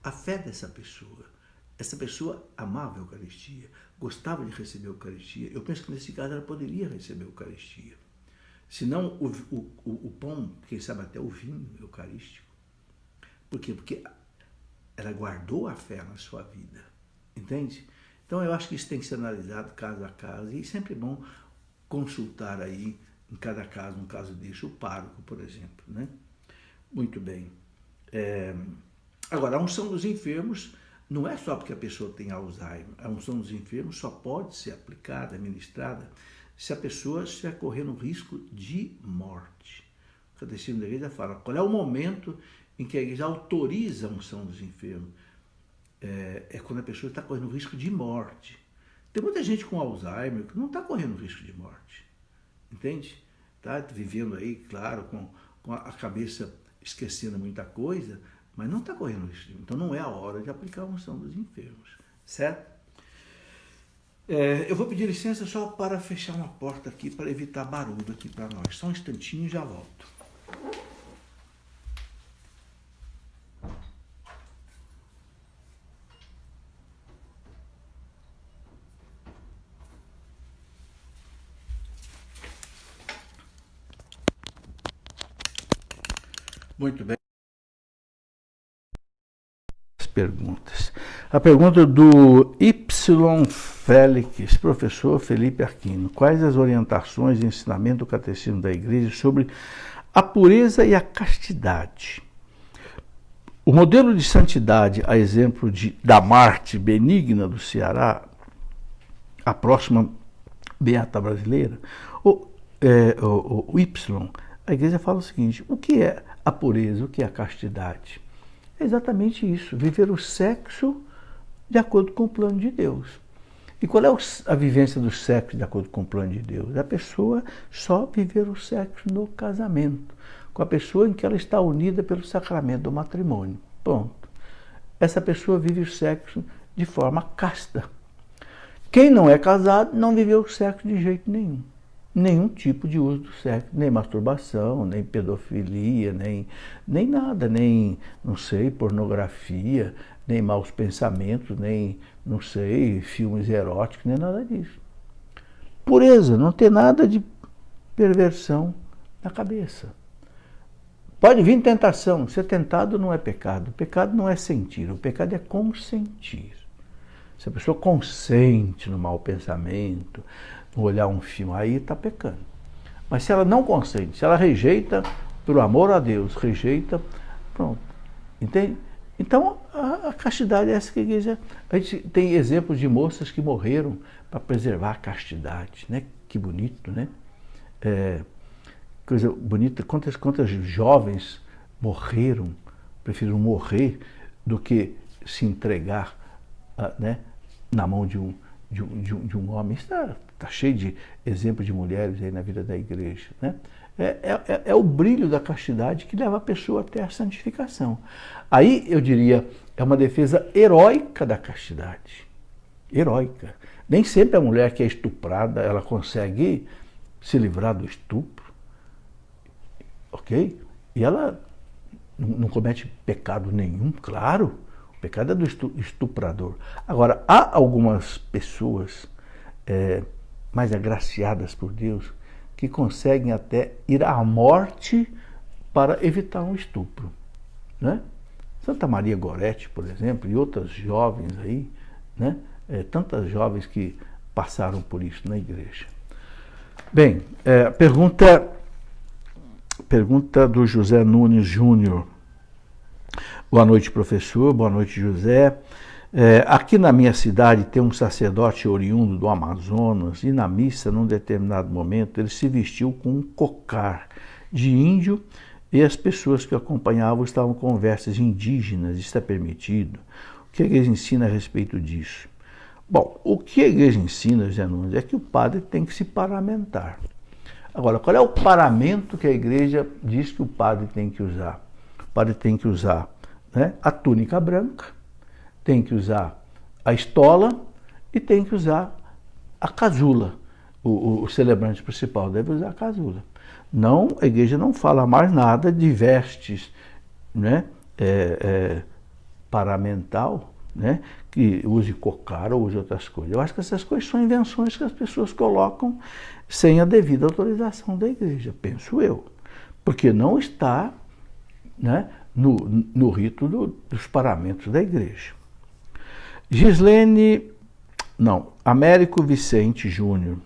a fé dessa pessoa. Essa pessoa amava a Eucaristia, gostava de receber a Eucaristia. Eu penso que nesse caso ela poderia receber a Eucaristia. Se não o pão, quem sabe até o vinho eucarístico. Por quê? Porque ela guardou a fé na sua vida. Entende? Então eu acho que isso tem que ser analisado caso a caso. E sempre é bom consultar aí, em cada caso, no caso desse, o pároco, por exemplo, né? Muito bem. Agora, a unção dos enfermos não é só porque a pessoa tem Alzheimer. A unção dos enfermos só pode ser aplicada, administrada, se a pessoa estiver correndo risco de morte. O catecismo da igreja fala qual é o momento em que a igreja autoriza a unção dos enfermos. É quando a pessoa está correndo risco de morte. Tem muita gente com Alzheimer que não está correndo risco de morte. Entende? Está vivendo aí, claro, com a cabeça esquecendo muita coisa, mas não está correndo risco. Então não é a hora de aplicar a unção dos enfermos. Certo? Eu vou pedir licença só para fechar uma porta aqui, para evitar barulho aqui para nós. Só um instantinho e já volto. Muito bem. As perguntas. A pergunta do Y Félix, professor Felipe Aquino. Quais as orientações e ensinamento do catecismo da igreja sobre a pureza e a castidade? O modelo de santidade, a exemplo da Marte benigna do Ceará, a próxima beata brasileira, o Y, a igreja fala o seguinte: o que é a pureza, o que é a castidade? É exatamente isso, viver o sexo de acordo com o plano de Deus. E qual é a vivência do sexo de acordo com o plano de Deus? A pessoa só viver o sexo no casamento, com a pessoa em que ela está unida pelo sacramento do matrimônio. Ponto. Essa pessoa vive o sexo de forma casta. Quem não é casado não viveu o sexo de jeito nenhum. Nenhum tipo de uso do sexo, nem masturbação, nem pedofilia, nem nada, nem, não sei, pornografia, nem maus pensamentos, nem, não sei, filmes eróticos, nem nada disso. Pureza, não ter nada de perversão na cabeça. Pode vir tentação, ser tentado não é pecado, o pecado não é sentir, o pecado é consentir. Se a pessoa consente no mau pensamento, no olhar um filme, aí está pecando. Mas se ela não consente, se ela rejeita, por amor a Deus, rejeita, pronto. Entende? Então, a castidade é essa que a igreja... A gente tem exemplos de moças que morreram para preservar a castidade, né? Que bonito, né? Coisa bonita, quantas jovens morreram, preferiram morrer do que se entregar, né, na mão de um homem. Está cheio de exemplos de mulheres aí na vida da igreja, né? É o brilho da castidade que leva a pessoa até a santificação. Aí eu diria, é uma defesa heróica da castidade. Heróica. Nem sempre a mulher que é estuprada, ela consegue se livrar do estupro. Ok? E ela não comete pecado nenhum, claro. O pecado é do estuprador. Agora, há algumas pessoas mais agraciadas por Deus que conseguem até ir à morte para evitar um estupro, né? Santa Maria Goretti, por exemplo, e outras jovens aí, né? Tantas jovens que passaram por isso na igreja. Bem, pergunta do José Nunes Júnior. Boa noite, professor. Boa noite, José. Aqui na minha cidade tem um sacerdote oriundo do Amazonas e na missa, num determinado momento, ele se vestiu com um cocar de índio e as pessoas que o acompanhavam estavam com vestes indígenas. Isso é permitido? O que a igreja ensina a respeito disso? Bom, o que a igreja ensina, José Nunes, é que o padre tem que se paramentar. Agora, qual é o paramento que a igreja diz que o padre tem que usar? O padre tem que usar, né, a túnica branca, tem que usar a estola e tem que usar a casula. O celebrante principal deve usar a casula. Não, a igreja não fala mais nada de vestes, né, paramental, né, que use cocar ou use outras coisas. Eu acho que essas coisas são invenções que as pessoas colocam sem a devida autorização da igreja, penso eu. Porque não está, né, no rito dos paramentos da igreja. Américo Vicente Júnior.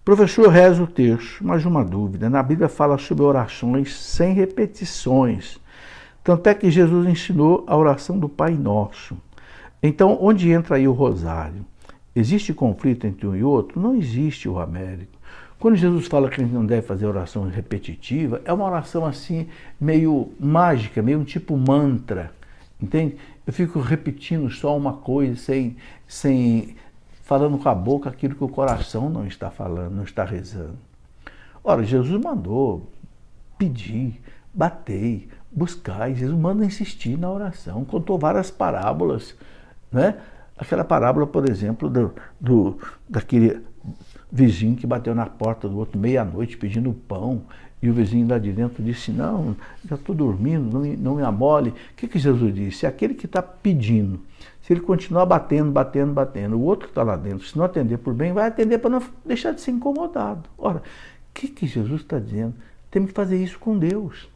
Professor, reza o texto, mas uma dúvida. Na Bíblia fala sobre orações sem repetições. Tanto é que Jesus ensinou a oração do Pai Nosso. Então, onde entra aí o rosário? Existe conflito entre um e outro? Não existe, o Américo. Quando Jesus fala que a gente não deve fazer oração repetitiva, é uma oração assim, meio mágica, meio um tipo mantra, entende? Eu fico repetindo só uma coisa, sem falando com a boca aquilo que o coração não está falando, não está rezando. Ora, Jesus mandou pedir, batei, buscai. Jesus manda insistir na oração, contou várias parábolas, né? Aquela parábola, por exemplo, daquele vizinho que bateu na porta do outro meia-noite pedindo pão, e o vizinho lá de dentro disse, não, já estou dormindo, não me amole. O que Jesus disse? Aquele que está pedindo, se ele continuar batendo, o outro que está lá dentro, se não atender por bem, vai atender para não deixar de ser incomodado. Ora, o que Jesus está dizendo? Temos que fazer isso com Deus.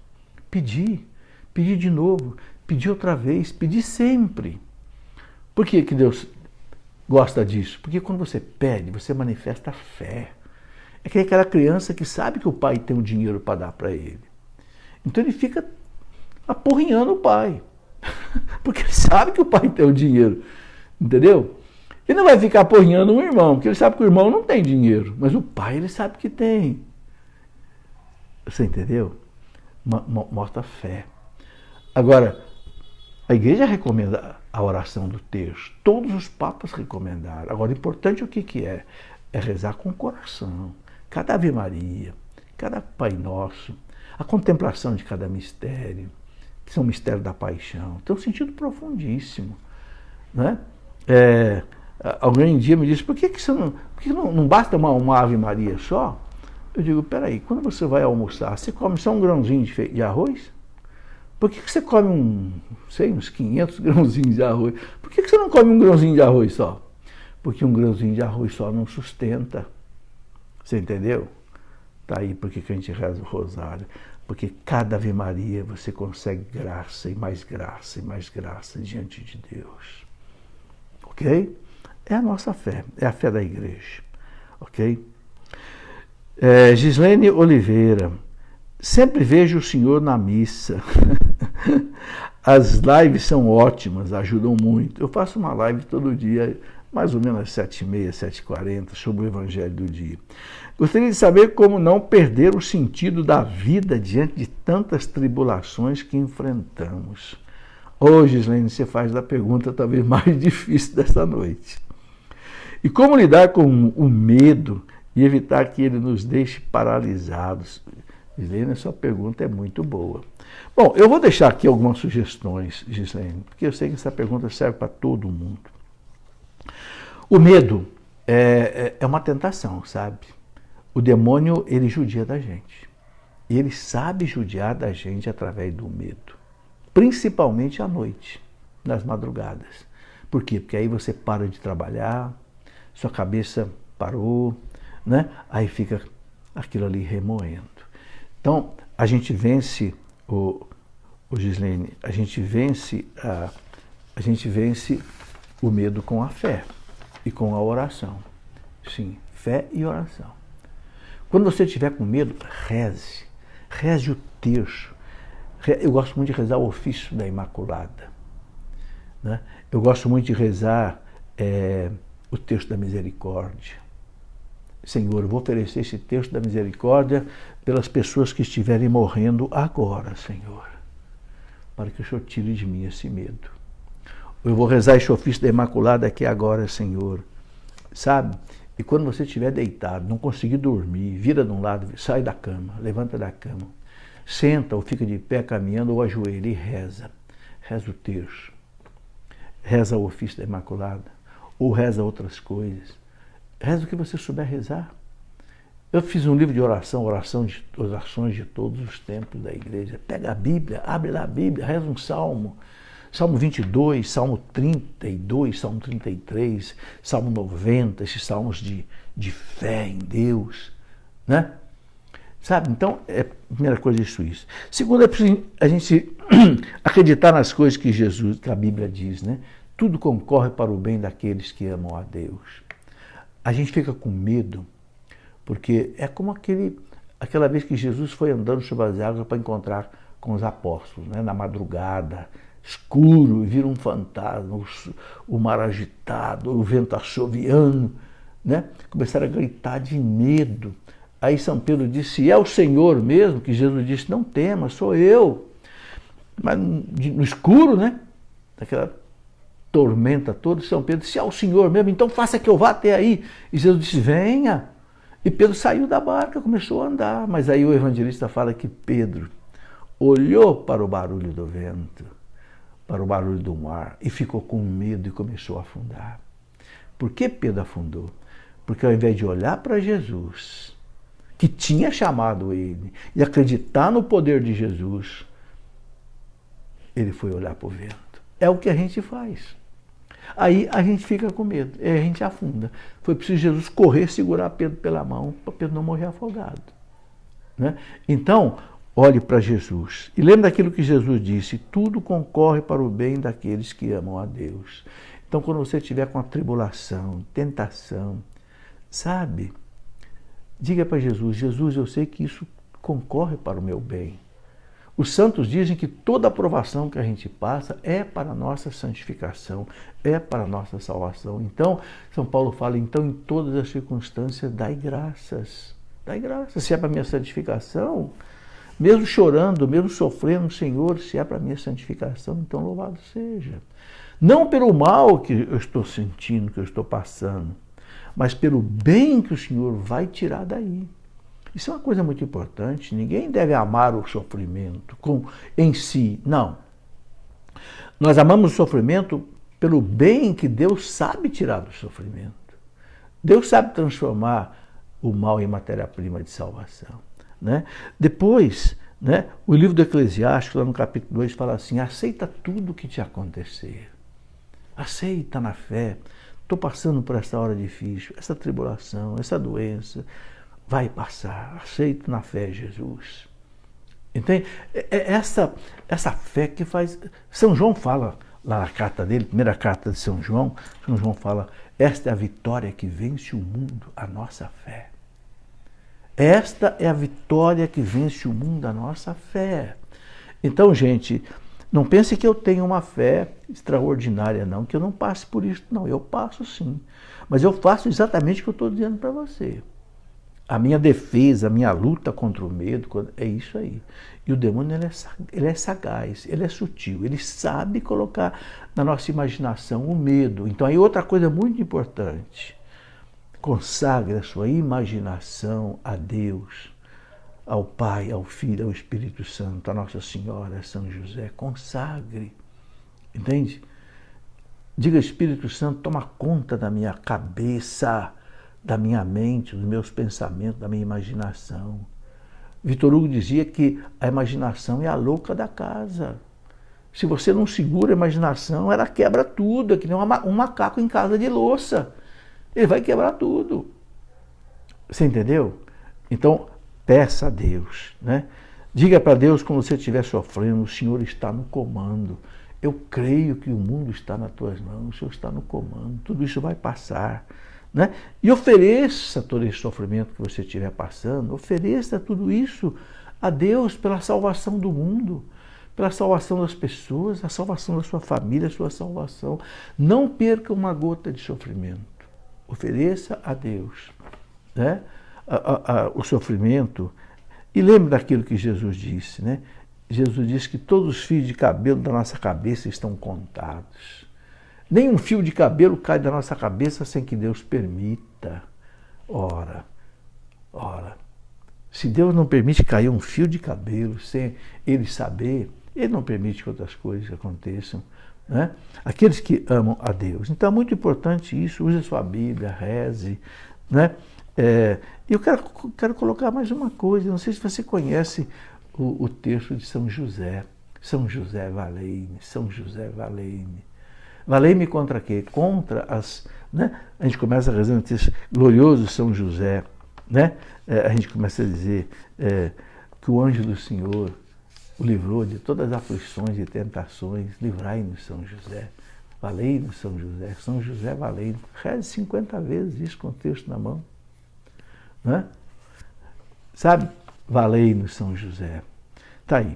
Pedir de novo, pedir outra vez, pedir sempre. Por que Deus gosta disso? Porque quando você pede, você manifesta fé. É que aquela criança que sabe que o pai tem um dinheiro para dar para ele. Então ele fica apurrinhando o pai. Porque ele sabe que o pai tem o dinheiro. Entendeu? Ele não vai ficar apurrinhando o irmão, porque ele sabe que o irmão não tem dinheiro. Mas o pai, ele sabe que tem. Você entendeu? Mostra fé. Agora, a igreja recomenda a oração do texto. Todos os papas recomendaram. Agora, o importante o que é? É rezar com o coração. Cada Ave Maria, cada Pai Nosso, a contemplação de cada mistério, que são o mistério da paixão, tem um sentido profundíssimo, né? Alguém um dia me disse, por que não basta uma Ave Maria só? Eu digo, peraí, quando você vai almoçar, você come só um grãozinho de arroz? Por que você come uns 500 grãozinhos de arroz? Por que você não come um grãozinho de arroz só? Porque um grãozinho de arroz só não sustenta. Você entendeu? Está aí porque a gente reza o rosário. Porque cada Ave Maria você consegue graça e mais graça e mais graça diante de Deus. Ok? É a nossa fé, é a fé da igreja. Ok? Gislene Oliveira. Sempre vejo o senhor na missa. As lives são ótimas, ajudam muito. Eu faço uma live todo dia, mais ou menos às 7h30, 7h40, sobre o Evangelho do dia. Gostaria de saber como não perder o sentido da vida diante de tantas tribulações que enfrentamos. Hoje, Gislene, você faz a pergunta talvez mais difícil dessa noite. E como lidar com o medo e evitar que ele nos deixe paralisados? Gislene, a sua pergunta é muito boa. Bom, eu vou deixar aqui algumas sugestões, Gislene, porque eu sei que essa pergunta serve para todo mundo. O medo é uma tentação, sabe? O demônio, ele judia da gente. E ele sabe judiar da gente através do medo. Principalmente à noite, nas madrugadas. Por quê? Porque aí você para de trabalhar, sua cabeça parou, né? Aí fica aquilo ali remoendo. Então, a gente vence, o Gislene, a gente vence o medo com a fé e com a oração. Sim, fé e oração. Quando você estiver com medo, reze. Reze o terço. Eu gosto muito de rezar o ofício da Imaculada. Né? Eu gosto muito de rezar o terço da misericórdia. Senhor, eu vou oferecer esse terço da misericórdia pelas pessoas que estiverem morrendo agora, Senhor, para que o Senhor tire de mim esse medo. Eu vou rezar esse ofício da Imaculada aqui agora, Senhor, sabe? E quando você estiver deitado, não conseguir dormir, vira de um lado, sai da cama, levanta da cama, senta ou fica de pé caminhando ou ajoelha e reza. Reza o terço, reza o ofício da Imaculada, ou reza outras coisas. Reza o que você souber rezar. Eu fiz um livro de orações de todos os tempos da igreja. Pega a Bíblia, abre lá a Bíblia, reza um salmo. Salmo 22, Salmo 32, Salmo 33, Salmo 90, esses salmos de fé em Deus, né? Sabe? Então, a primeira coisa é isso. Segunda, é preciso a gente acreditar nas coisas que a Bíblia diz, né? Tudo concorre para o bem daqueles que amam a Deus. A gente fica com medo, porque é como aquela vez que Jesus foi andando sobre as águas para encontrar com os apóstolos, né? Na madrugada, escuro, e vira um fantasma, o mar agitado, o vento assoviando, né? Começaram a gritar de medo. Aí São Pedro disse, é o Senhor mesmo? Que Jesus disse, não tema, sou eu. Mas no escuro, né? Daquela tormenta toda, São Pedro disse, é o Senhor mesmo, então faça que eu vá até aí. E Jesus disse, venha. E Pedro saiu da barca, começou a andar. Mas aí o evangelista fala que Pedro olhou para o barulho do vento, para o barulho do mar, e ficou com medo e começou a afundar. Por que Pedro afundou? Porque ao invés de olhar para Jesus, que tinha chamado ele, e acreditar no poder de Jesus, ele foi olhar para o vento. É o que a gente faz. Aí a gente fica com medo, aí a gente afunda. Foi preciso Jesus correr, segurar Pedro pela mão, para Pedro não morrer afogado. Né? Então, olhe para Jesus. E lembre daquilo que Jesus disse, tudo concorre para o bem daqueles que amam a Deus. Então, quando você estiver com a tribulação, tentação, sabe? Diga para Jesus, Jesus, eu sei que isso concorre para o meu bem. Os santos dizem que toda aprovação que a gente passa é para a nossa santificação, é para a nossa salvação. Então, São Paulo fala, então, em todas as circunstâncias, dai graças. Dai graças. Se é para a minha santificação, mesmo chorando, mesmo sofrendo, Senhor, se é para a minha santificação, então louvado seja. Não pelo mal que eu estou sentindo, que eu estou passando, mas pelo bem que o Senhor vai tirar daí. Isso é uma coisa muito importante. Ninguém deve amar o sofrimento em si. Não. Nós amamos o sofrimento pelo bem que Deus sabe tirar do sofrimento. Deus sabe transformar o mal em matéria-prima de salvação. Né? Depois, né, o livro do Eclesiástico, lá no capítulo 2, fala assim, aceita tudo o que te acontecer. Aceita na fé. Estou passando por essa hora difícil, essa tribulação, essa doença. Vai passar, aceito na fé, Jesus. Entende? É essa fé que faz... São João fala, lá na carta dele, primeira carta de São João fala, esta é a vitória que vence o mundo, a nossa fé. Esta é a vitória que vence o mundo, a nossa fé. Então, gente, não pense que eu tenho uma fé extraordinária, não, que eu não passe por isso. Não, eu passo sim. Mas eu faço exatamente o que eu estou dizendo para você. A minha defesa, a minha luta contra o medo, é isso aí. E o demônio, ele é sagaz, ele é sutil, ele sabe colocar na nossa imaginação o medo. Então, aí outra coisa muito importante, consagre a sua imaginação a Deus. ao Pai, ao Filho, ao Espírito Santo, a Nossa Senhora, a São José. Consagre, entende? Diga, Espírito Santo, toma conta da minha cabeça, da minha mente, dos meus pensamentos, da minha imaginação. Vitor Hugo dizia que a imaginação é a louca da casa. Se você não segura a imaginação, ela quebra tudo, é que nem um macaco em casa de louça. Ele vai quebrar tudo. Você entendeu? Então, peça a Deus, né? Diga para Deus quando você estiver sofrendo, o Senhor está no comando. Eu creio que o mundo está nas tuas mãos, o Senhor está no comando, tudo isso vai passar, né? E ofereça todo esse sofrimento que você estiver passando, ofereça tudo isso a Deus pela salvação do mundo, pela salvação das pessoas, a salvação da sua família, a sua salvação. Não perca uma gota de sofrimento. Ofereça a Deus, né? O sofrimento. E lembre daquilo que Jesus disse, né? Jesus disse que todos os fios de cabelo da nossa cabeça estão contados. Nenhum fio de cabelo cai da nossa cabeça sem que Deus permita. Ora, se Deus não permite cair um fio de cabelo sem Ele saber, Ele não permite que outras coisas aconteçam, né? Aqueles que amam a Deus. Então é muito importante isso, use a sua Bíblia, reze, né? Eu quero colocar mais uma coisa, não sei se você conhece o texto de São José. São José, valei-me, São José, valei-me. Valei-me contra quê? Contra as... Né? A gente começa rezando o texto, glorioso São José, né? A gente começa a dizer que o anjo do Senhor o livrou de todas as aflições e tentações. Livrai-nos, São José. Valei-nos, São José. São José, valei-nos. Reze 50 vezes isso com o texto na mão. Né? Sabe? Valei-nos, São José. Tá aí.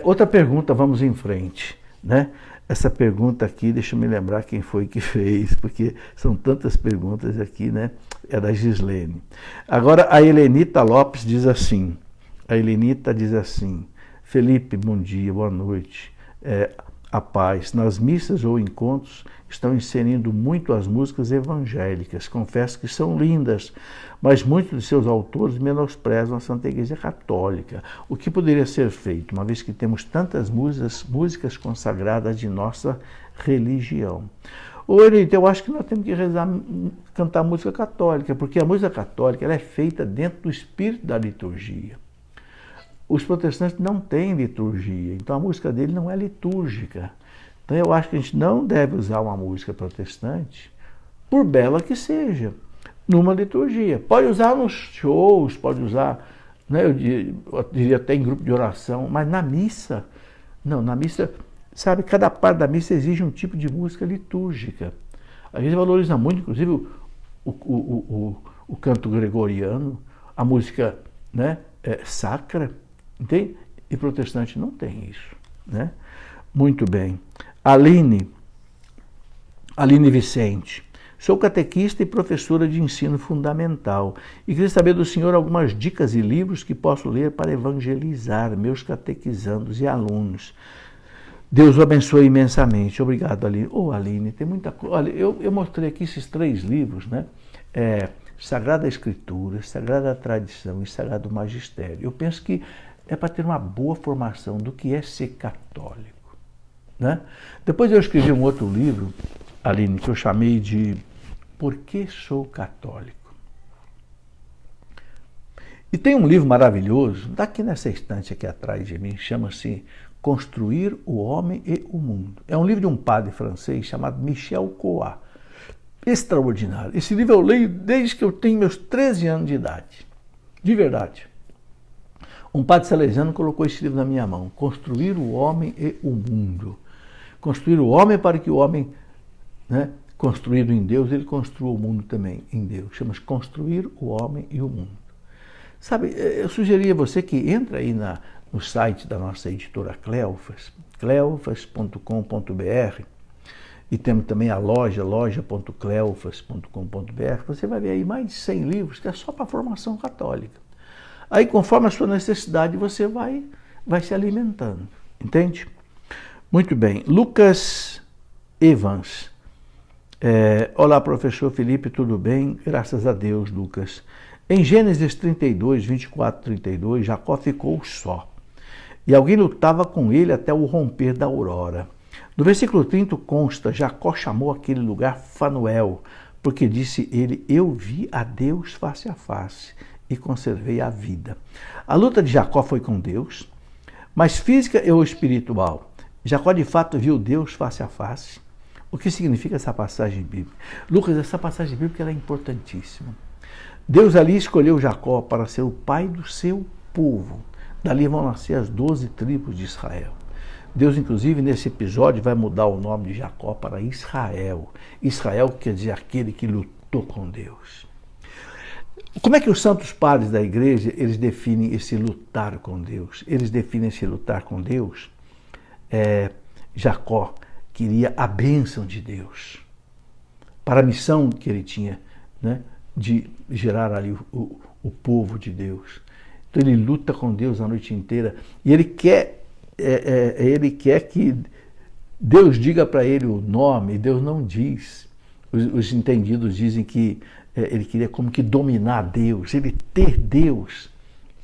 Outra pergunta, vamos em frente, né? Essa pergunta aqui, deixa eu me lembrar quem foi que fez, porque são tantas perguntas aqui, né? É da Gislene. Agora, a Helenita Lopes diz assim, Felipe, bom dia, boa noite, a paz. Nas missas ou encontros estão inserindo muito as músicas evangélicas, confesso que são lindas, mas muitos de seus autores menosprezam a Santa Igreja Católica. O que poderia ser feito, uma vez que temos tantas músicas consagradas de nossa religião? Helenita, eu acho que nós temos que cantar música católica, porque a música católica ela é feita dentro do espírito da liturgia. Os protestantes não têm liturgia, então a música dele não é litúrgica. Então eu acho que a gente não deve usar uma música protestante, por bela que seja, numa liturgia. Pode usar nos shows, pode usar, né, eu diria até em grupo de oração, mas na missa, não, na missa, sabe, cada parte da missa exige um tipo de música litúrgica. A gente valoriza muito, inclusive, o canto gregoriano, a música, né, sacra, entende? E protestante não tem isso, né? Muito bem. Aline Vicente. Sou catequista e professora de ensino fundamental e queria saber do senhor algumas dicas e livros que posso ler para evangelizar meus catequizandos e alunos. Deus o abençoe imensamente. Obrigado, Aline. Aline, tem muita coisa. Olha, eu mostrei aqui esses 3 livros, né? Sagrada Escritura, Sagrada Tradição e Sagrado Magistério. Eu penso que é para ter uma boa formação do que é ser católico, né? Depois eu escrevi um outro livro, Aline, que eu chamei de Por que Sou Católico? E tem um livro maravilhoso, daqui nessa estante aqui atrás de mim, chama-se Construir o Homem e o Mundo. É um livro de um padre francês chamado Michel Coat. Extraordinário. Esse livro eu leio desde que eu tenho meus 13 anos de idade. De verdade. Um padre salesiano colocou esse livro na minha mão. Construir o Homem e o Mundo. Construir o homem para que o homem, né, construído em Deus, ele construa o mundo também em Deus. Chama-se Construir o Homem e o Mundo. Sabe, eu sugeria a você que entre aí no site da nossa editora Cleofas, cleofas.com.br, e temos também a loja.cleofas.com.br. Você vai ver aí mais de 100 livros, que é só para a formação católica. Aí, conforme a sua necessidade, você vai se alimentando, entende? Muito bem. Lucas Evans. Olá, professor Felipe, tudo bem? Graças a Deus, Lucas. Em Gênesis 32, 24, 32, Jacó ficou só, e alguém lutava com ele até o romper da aurora. No versículo 30 consta, Jacó chamou aquele lugar Fanuel, porque disse ele, eu vi a Deus face a face e conservei a vida. A luta de Jacó foi com Deus, mas física ou espiritual. Jacó de fato viu Deus face a face. O que significa essa passagem bíblica? Lucas, essa passagem bíblica ela é importantíssima. Deus ali escolheu Jacó para ser o pai do seu povo. Dali vão nascer as 12 tribos de Israel. Deus, inclusive, nesse episódio, vai mudar o nome de Jacó para Israel. Israel quer dizer aquele que lutou com Deus. Como é que os santos padres da igreja, eles definem esse lutar com Deus? Eles definem esse lutar com Deus. Jacó queria a bênção de Deus para a missão que ele tinha, né, de gerar ali o povo de Deus. Então ele luta com Deus a noite inteira e ele quer que Deus diga para ele o nome, e Deus não diz. Os entendidos dizem que ele queria como que dominar Deus, ele ter Deus.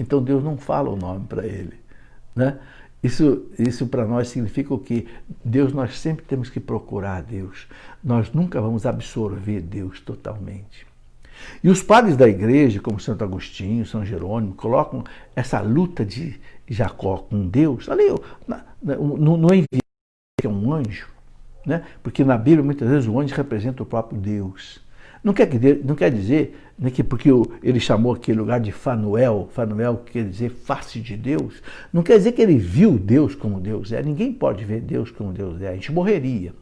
Então Deus não fala o nome para ele, né? Isso para nós significa o quê? Deus, nós sempre temos que procurar Deus. Nós nunca vamos absorver Deus totalmente. E os padres da igreja, como Santo Agostinho, São Jerônimo, colocam essa luta de Jacó com Deus, ali no enviado, que é um anjo, né? Porque na Bíblia muitas vezes o anjo representa o próprio Deus. Não quer dizer, né, que porque ele chamou aquele lugar de Fanuel, Fanuel quer dizer face de Deus, não quer dizer que ele viu Deus como Deus é. Ninguém pode ver Deus como Deus é, a gente morreria.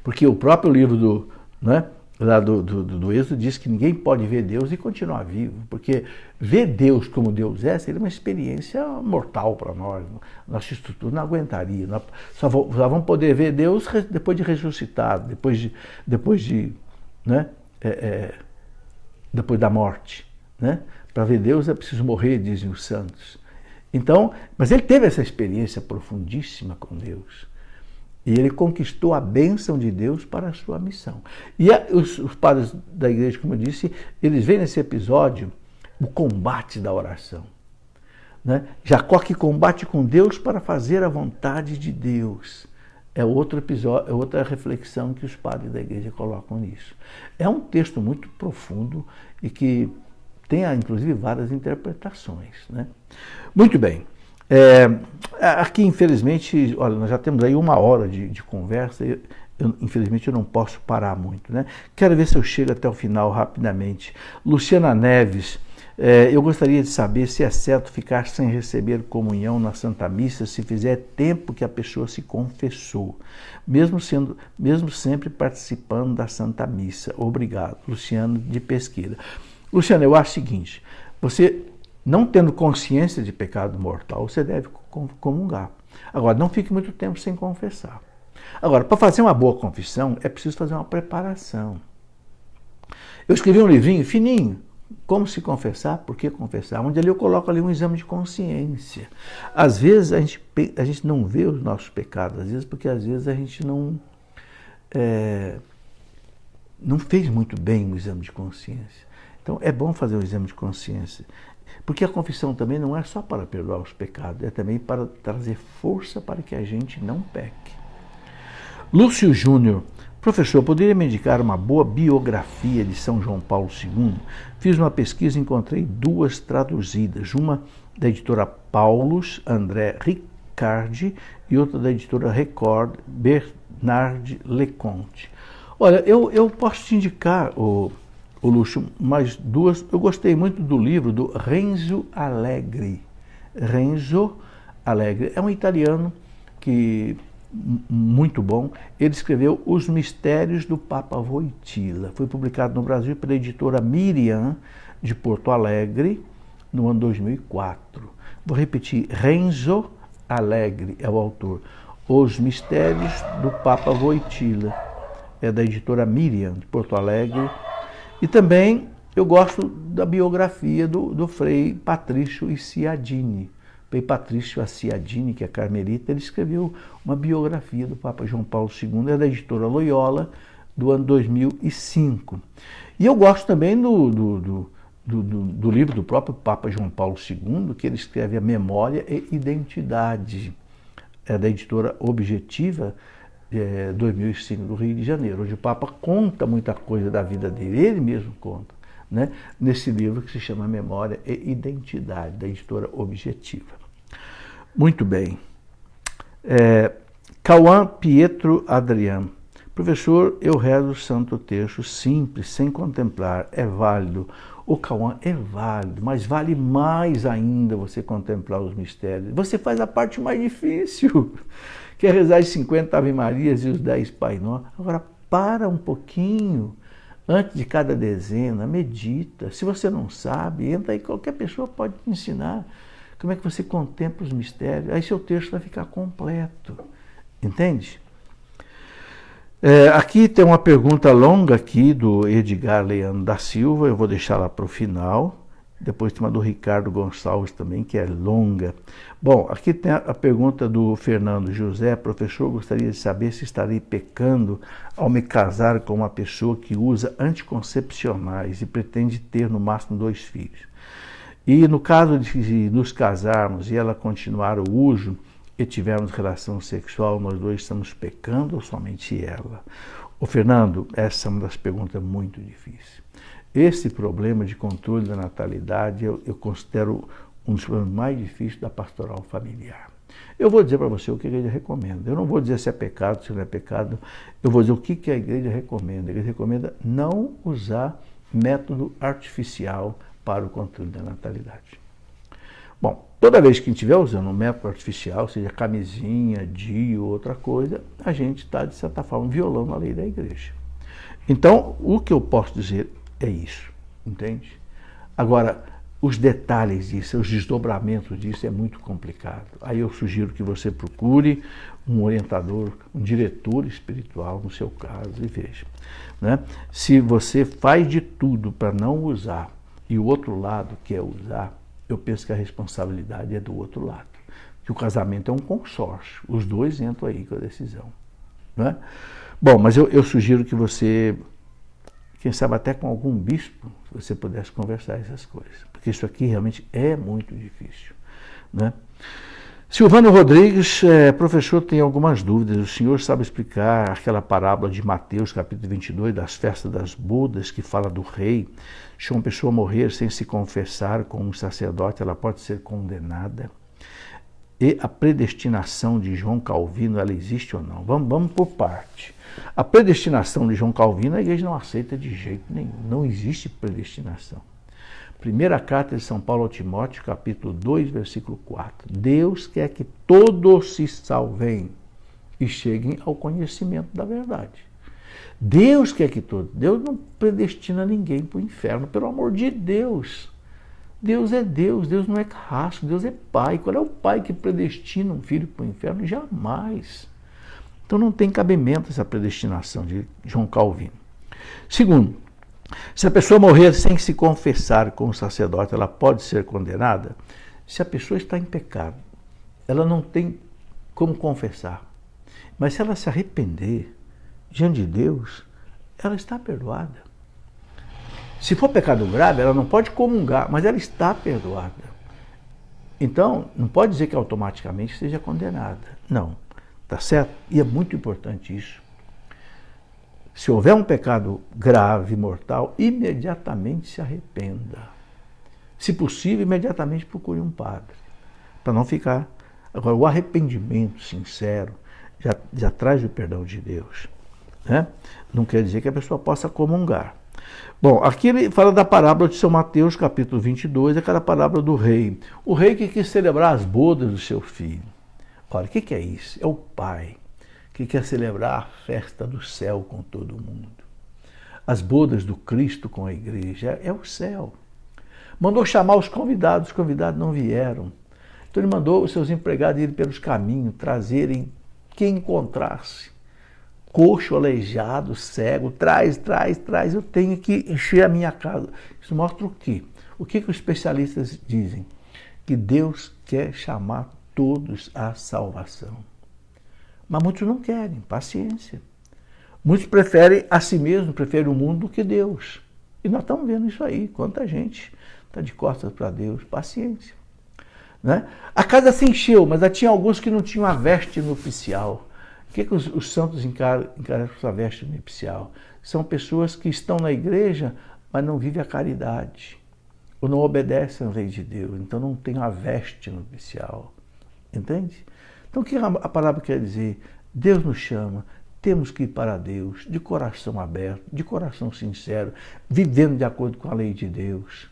Porque o próprio livro lá do Êxodo diz que ninguém pode ver Deus e continuar vivo, porque ver Deus como Deus é seria uma experiência mortal para nós. Nossa estrutura não aguentaria. Nós só vamos poder ver Deus depois de ressuscitado, depois da morte, né? Para ver Deus é preciso morrer, dizem os santos. Então, mas ele teve essa experiência profundíssima com Deus. E ele conquistou a bênção de Deus para a sua missão. E os padres da igreja, como eu disse, eles veem nesse episódio o combate da oração, né? Jacó que combate com Deus para fazer a vontade de Deus. É outro episódio, é outra reflexão que os padres da igreja colocam nisso. É um texto muito profundo e que tem, inclusive, várias interpretações, né? Muito bem. Aqui, infelizmente, olha, nós já temos aí 1 hora de conversa. Infelizmente, eu não posso parar muito, né? Quero ver se eu chego até o final rapidamente. Luciana Neves. Eu gostaria de saber se é certo ficar sem receber comunhão na Santa Missa se fizer tempo que a pessoa se confessou, mesmo sempre participando da Santa Missa. Obrigado, Luciano de Pesqueira. Luciano, eu acho o seguinte, você não tendo consciência de pecado mortal, você deve comungar. Agora, não fique muito tempo sem confessar. Agora, para fazer uma boa confissão, é preciso fazer uma preparação. Eu escrevi um livrinho fininho, Como se confessar, por que confessar? Onde ali eu coloco ali um exame de consciência. Às vezes a gente não vê os nossos pecados, às vezes porque às vezes a gente não fez muito bem o exame de consciência. Então é bom fazer o exame de consciência, porque a confissão também não é só para perdoar os pecados, é também para trazer força para que a gente não peque. Lúcio Júnior. Professor, poderia me indicar uma boa biografia de São João Paulo II? Fiz uma pesquisa e encontrei 2 traduzidas, uma da editora Paulus, André Riccardi, e outra da editora Record, Bernard Leconte. Olha, eu posso te indicar, o Lúcio, mais 2. Eu gostei muito do livro do Renzo Allegri. Renzo Allegri é um italiano que... muito bom. Ele escreveu Os Mistérios do Papa Wojtyla. Foi publicado no Brasil pela editora Miriam, de Porto Alegre, no ano 2004. Vou repetir, Renzo Allegri é o autor. Os Mistérios do Papa Wojtyla. É da editora Miriam, de Porto Alegre. E também eu gosto da biografia do Frei Patrício Ciaddini. Frei Patrício Ciaddini, que é carmelita, ele escreveu uma biografia do Papa João Paulo II, é da editora Loyola, do ano 2005. E eu gosto também do livro do próprio Papa João Paulo II, que ele escreve A Memória e Identidade, da editora Objetiva, 2005, do Rio de Janeiro, onde o Papa conta muita coisa da vida dele, ele mesmo conta, né, nesse livro que se chama Memória e Identidade, da editora Objetiva. Muito bem. Cauã Pietro Adriano. Professor, eu rezo o Santo Terço simples, sem contemplar, é válido? O Cauã é válido, mas vale mais ainda você contemplar os mistérios. Você faz a parte mais difícil, que é rezar as 50 Ave Marias e os 10 Pai Nosso. Agora, para um pouquinho, antes de cada dezena, medita. Se você não sabe, entra aí, qualquer pessoa pode te ensinar como é que você contempla os mistérios. Aí seu texto vai ficar completo, entende? Aqui tem uma pergunta longa aqui do Edgar Leandro da Silva, eu vou deixar lá para o final. Depois tem uma do Ricardo Gonçalves também, que é longa. Bom, aqui tem a pergunta do Fernando José. Professor, gostaria de saber se estarei pecando ao me casar com uma pessoa que usa anticoncepcionais e pretende ter no máximo 2 filhos. E no caso de nos casarmos e ela continuar o uso e tivermos relação sexual, nós dois estamos pecando ou somente ela? Ô Fernando, essa é uma das perguntas muito difíceis. Esse problema de controle da natalidade eu considero um dos problemas mais difíceis da pastoral familiar. Eu vou dizer para você o que a igreja recomenda. Eu não vou dizer se é pecado, se não é pecado. Eu vou dizer o que a igreja recomenda. A igreja recomenda não usar método artificial para o controle da natalidade. Bom, toda vez que a gente estiver usando um método artificial, seja camisinha, DIU ou outra coisa, a gente está, de certa forma, violando a lei da igreja. Então, o que eu posso dizer é isso, entende? Agora, os detalhes disso, os desdobramentos disso é muito complicado. Aí eu sugiro que você procure um orientador, um diretor espiritual, no seu caso, e veja, né? Se você faz de tudo para não usar e o outro lado quer usar, eu penso que a responsabilidade é do outro lado. Que o casamento é um consórcio, os dois entram aí com a decisão, né? Bom, mas eu sugiro que você, quem sabe até com algum bispo, você pudesse conversar essas coisas, porque isso aqui realmente é muito difícil, né? Silvano Rodrigues, professor, tem algumas dúvidas. O senhor sabe explicar aquela parábola de Mateus, capítulo 22, das festas das bodas, que fala do rei? Se uma pessoa morrer sem se confessar com um sacerdote, ela pode ser condenada? E a predestinação de João Calvino, ela existe ou não? Vamos por parte. A predestinação de João Calvino, a igreja não aceita de jeito nenhum. Não existe predestinação. Primeira carta de São Paulo ao Timóteo, capítulo 2, versículo 4. Deus quer que todos se salvem e cheguem ao conhecimento da verdade. Deus quer que todos. Deus não predestina ninguém para o inferno, pelo amor de Deus. Deus é Deus, Deus não é carrasco, Deus é pai. Qual é o pai que predestina um filho para o inferno? Jamais. Então não tem cabimento essa predestinação de João Calvino. Segundo, se a pessoa morrer sem se confessar com o sacerdote, ela pode ser condenada? Se a pessoa está em pecado, ela não tem como confessar. Mas se ela se arrepender diante de Deus, ela está perdoada. Se for pecado grave, ela não pode comungar, mas ela está perdoada. Então, não pode dizer que automaticamente seja condenada. Não, tá certo? E é muito importante isso. Se houver um pecado grave, mortal, imediatamente se arrependa. Se possível, imediatamente procure um padre, para não ficar. Agora, o arrependimento sincero já traz o perdão de Deus, né? Não quer dizer que a pessoa possa comungar. Bom, aqui ele fala da parábola de São Mateus, capítulo 22, aquela parábola do rei. O rei que quis celebrar as bodas do seu filho. Olha, o que é isso? É o pai que quer celebrar a festa do céu com todo mundo. As bodas do Cristo com a igreja é o céu. Mandou chamar os convidados não vieram. Então ele mandou os seus empregados irem pelos caminhos, trazerem quem encontrasse. Coxo, aleijado, cego, traz, eu tenho que encher a minha casa. Isso mostra o quê? O que os especialistas dizem? Que Deus quer chamar todos à salvação. Mas muitos não querem, paciência. Muitos preferem a si mesmos, preferem o mundo do que Deus. E nós estamos vendo isso aí, quanta gente está de costas para Deus, paciência. Né? A casa se encheu, mas tinha alguns que não tinham a veste nupcial. O que os santos encaram com essa veste nupcial? São pessoas que estão na igreja, mas não vivem a caridade, ou não obedecem à lei de Deus, então não tem a veste nupcial. Entende? Então o que a palavra quer dizer? Deus nos chama, temos que ir para Deus, de coração aberto, de coração sincero, vivendo de acordo com a lei de Deus.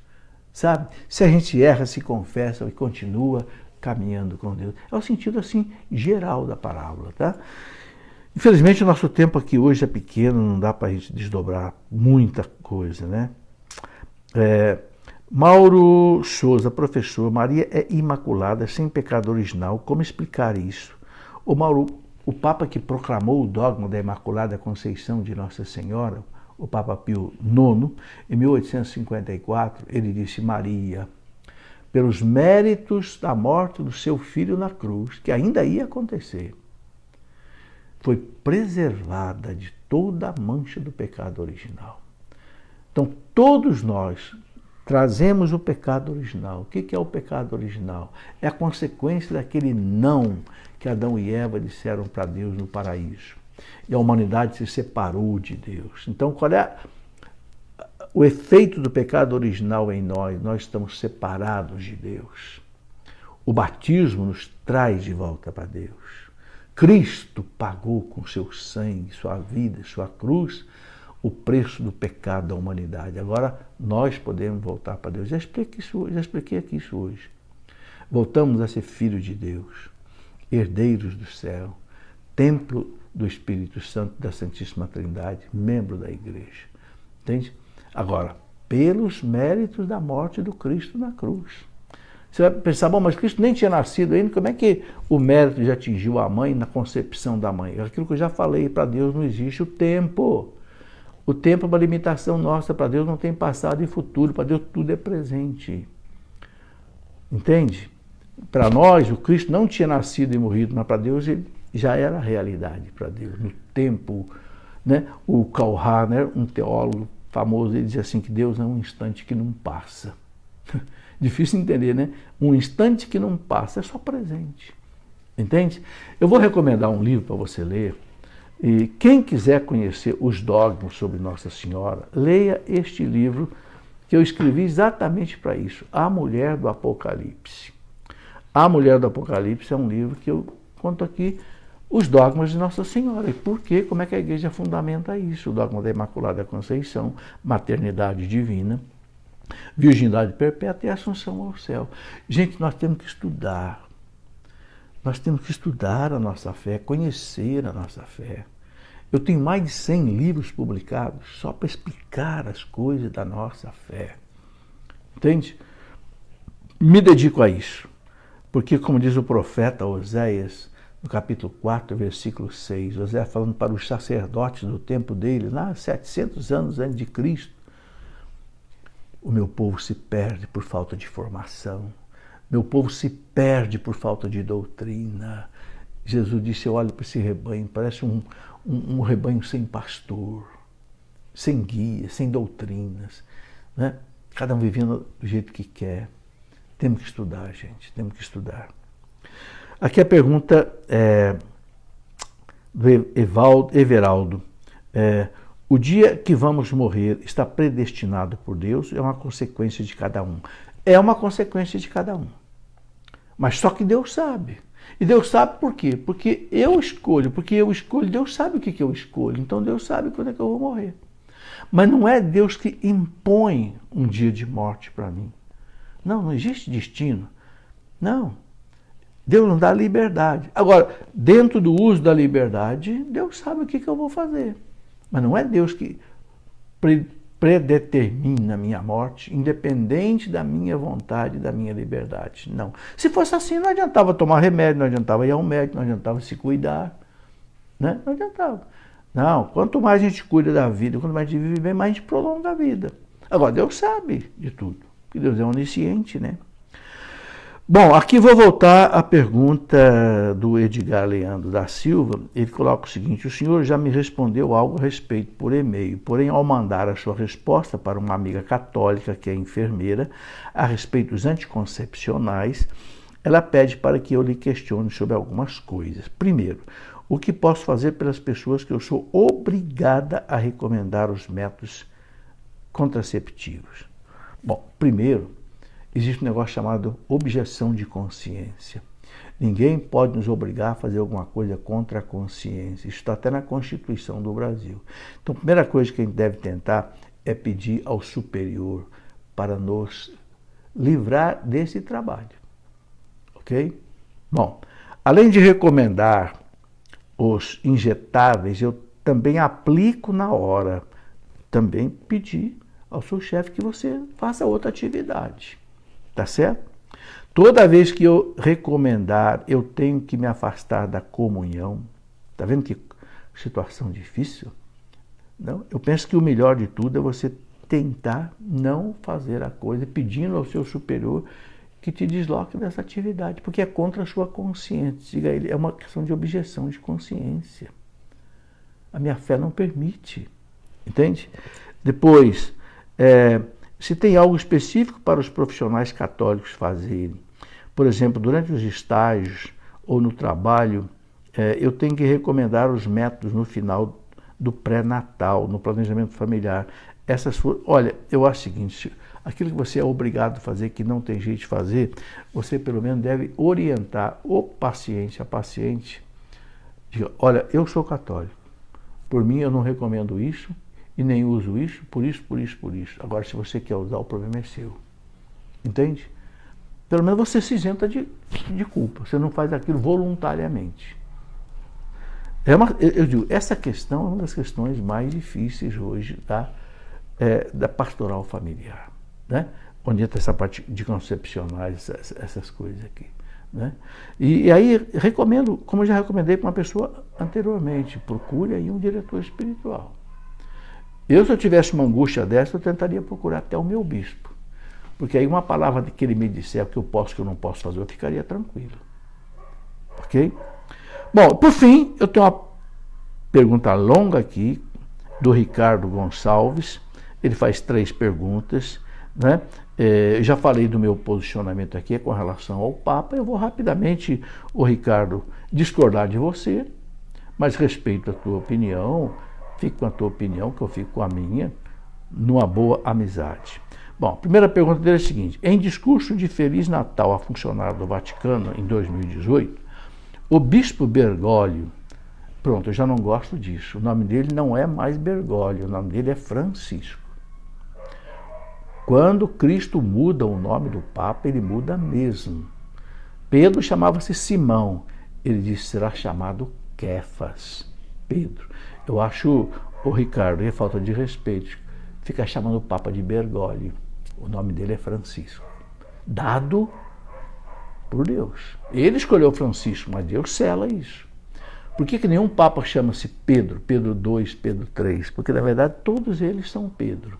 Sabe? Se a gente erra, se confessa e continua caminhando com Deus. É o sentido assim geral da parábola, tá? Infelizmente o nosso tempo aqui hoje é pequeno, não dá para a gente desdobrar muita coisa, né? Mauro Souza, professor, Maria é imaculada, sem pecado original, como explicar isso? Mauro, o Papa que proclamou o dogma da Imaculada Conceição de Nossa Senhora, o Papa Pio IX, em 1854, ele disse: Maria, pelos méritos da morte do seu filho na cruz, que ainda ia acontecer, foi preservada de toda a mancha do pecado original. Então, todos nós trazemos o pecado original. O que é o pecado original? É a consequência daquele não que Adão e Eva disseram para Deus no paraíso. E a humanidade se separou de Deus. Então, qual é o efeito do pecado original em nós? Nós estamos separados de Deus. O batismo nos traz de volta para Deus. Cristo pagou com seu sangue, sua vida, sua cruz, o preço do pecado da humanidade. Agora nós podemos voltar para Deus. Já expliquei aqui isso hoje. Voltamos a ser filhos de Deus, herdeiros do céu, templo do Espírito Santo, da Santíssima Trindade, membro da igreja. Entende? Agora, pelos méritos da morte do Cristo na cruz. Você vai pensar, bom, mas Cristo nem tinha nascido ainda, como é que o mérito já atingiu a mãe na concepção da mãe? Aquilo que eu já falei, para Deus não existe o tempo. O tempo é uma limitação nossa, para Deus não tem passado e futuro, para Deus tudo é presente. Entende? Para nós, o Cristo não tinha nascido e morrido, mas para Deus ele já era realidade para Deus. No tempo, né? O Karl Rahner, um teólogo famoso, ele dizia assim, que Deus é um instante que não passa. Difícil entender, né? Um instante que não passa, é só presente. Entende? Eu vou recomendar um livro para você ler. E quem quiser conhecer os dogmas sobre Nossa Senhora, leia este livro que eu escrevi exatamente para isso, A Mulher do Apocalipse. A Mulher do Apocalipse é um livro que eu conto aqui os dogmas de Nossa Senhora. E por quê? Como é que a igreja fundamenta isso? O dogma da Imaculada Conceição, maternidade divina, virgindade perpétua e assunção ao céu. Gente, nós temos que estudar. Nós temos que estudar a nossa fé, conhecer a nossa fé. Eu tenho mais de 100 livros publicados só para explicar as coisas da nossa fé. Entende? Me dedico a isso. Porque, como diz o profeta Oséias, no capítulo 4, versículo 6, Oséias falando para os sacerdotes do tempo dele, lá 700 anos antes de Cristo, o meu povo se perde por falta de formação. Meu povo se perde por falta de doutrina. Jesus disse, eu olho para esse rebanho, parece um rebanho sem pastor, sem guia, sem doutrinas, né? Cada um vivendo do jeito que quer. Temos que estudar, gente, temos que estudar. Aqui a pergunta é do Everaldo. O dia que vamos morrer está predestinado por Deus? É uma consequência de cada um. É uma consequência de cada um. Mas só que Deus sabe. E Deus sabe por quê? Porque eu escolho. Deus sabe o que eu escolho. Então Deus sabe quando é que eu vou morrer. Mas não é Deus que impõe um dia de morte para mim. Não existe destino. Não. Deus não dá liberdade. Agora, dentro do uso da liberdade, Deus sabe o que eu vou fazer. Mas não é Deus que predetermina a minha morte, independente da minha vontade, da minha liberdade. Não. Se fosse assim, não adiantava tomar remédio, não adiantava ir ao médico, não adiantava se cuidar. Né? Não adiantava. Não, quanto mais a gente cuida da vida, quanto mais a gente vive bem, mais a gente prolonga a vida. Agora, Deus sabe de tudo, porque Deus é onisciente, né? Bom, aqui vou voltar à pergunta do Edgar Leandro da Silva. Ele coloca o seguinte: o senhor já me respondeu algo a respeito por e-mail, porém, ao mandar a sua resposta para uma amiga católica que é enfermeira a respeito dos anticoncepcionais, ela pede para que eu lhe questione sobre algumas coisas. Primeiro, o que posso fazer pelas pessoas que eu sou obrigada a recomendar os métodos contraceptivos? Bom, primeiro, existe um negócio chamado objeção de consciência. Ninguém pode nos obrigar a fazer alguma coisa contra a consciência. Isso está até na Constituição do Brasil. Então, a primeira coisa que a gente deve tentar é pedir ao superior para nos livrar desse trabalho. Ok? Bom, além de recomendar os injetáveis, eu também aplico na hora. Também pedir ao seu chefe que você faça outra atividade. Tá certo? Toda vez que eu recomendar, eu tenho que me afastar da comunhão. Tá vendo que situação difícil? Não? Eu penso que o melhor de tudo é você tentar não fazer a coisa, pedindo ao seu superior que te desloque dessa atividade, porque é contra a sua consciência. Diga a ele, é uma questão de objeção de consciência. A minha fé não permite. Entende? Depois, se tem algo específico para os profissionais católicos fazerem, por exemplo, durante os estágios ou no trabalho, eu tenho que recomendar os métodos no final do pré-natal, no planejamento familiar. Olha, eu acho o seguinte, aquilo que você é obrigado a fazer, que não tem jeito de fazer, você pelo menos deve orientar o paciente, a paciente, diga, olha, eu sou católico, por mim eu não recomendo isso, e nem uso isso, por isso, por isso, por isso. Agora, se você quer usar, o problema é seu. Entende? Pelo menos você se isenta de culpa. Você não faz aquilo voluntariamente. Eu digo, essa questão é uma das questões mais difíceis hoje da pastoral familiar. Né? Onde entra essa parte de concepcionais, essas coisas aqui. Né? E aí, recomendo, como eu já recomendei para uma pessoa anteriormente, procure aí um diretor espiritual. Se eu tivesse uma angústia dessa, eu tentaria procurar até o meu bispo. Porque aí uma palavra que ele me disser o que eu posso, o que eu não posso fazer, eu ficaria tranquilo. Ok? Bom, por fim, eu tenho uma pergunta longa aqui, do Ricardo Gonçalves. Ele faz 3 perguntas. Né? Eu já falei do meu posicionamento aqui com relação ao Papa. Eu vou rapidamente, Ricardo, discordar de você, mas respeito a tua opinião. Fique com a tua opinião, que eu fico com a minha, numa boa amizade. Bom, a primeira pergunta dele é a seguinte: em discurso de Feliz Natal a funcionário do Vaticano, em 2018, o bispo Bergoglio, pronto, eu já não gosto disso, o nome dele não é mais Bergoglio, o nome dele é Francisco. Quando Cristo muda o nome do Papa, ele muda mesmo. Pedro chamava-se Simão, ele disse, será chamado Kefas, Pedro. Eu acho, Ricardo, é falta de respeito, ficar chamando o Papa de Bergoglio. O nome dele é Francisco. Dado por Deus. Ele escolheu Francisco, mas Deus sela isso. Por que nenhum Papa chama-se Pedro, Pedro II, Pedro III? Porque, na verdade, todos eles são Pedro.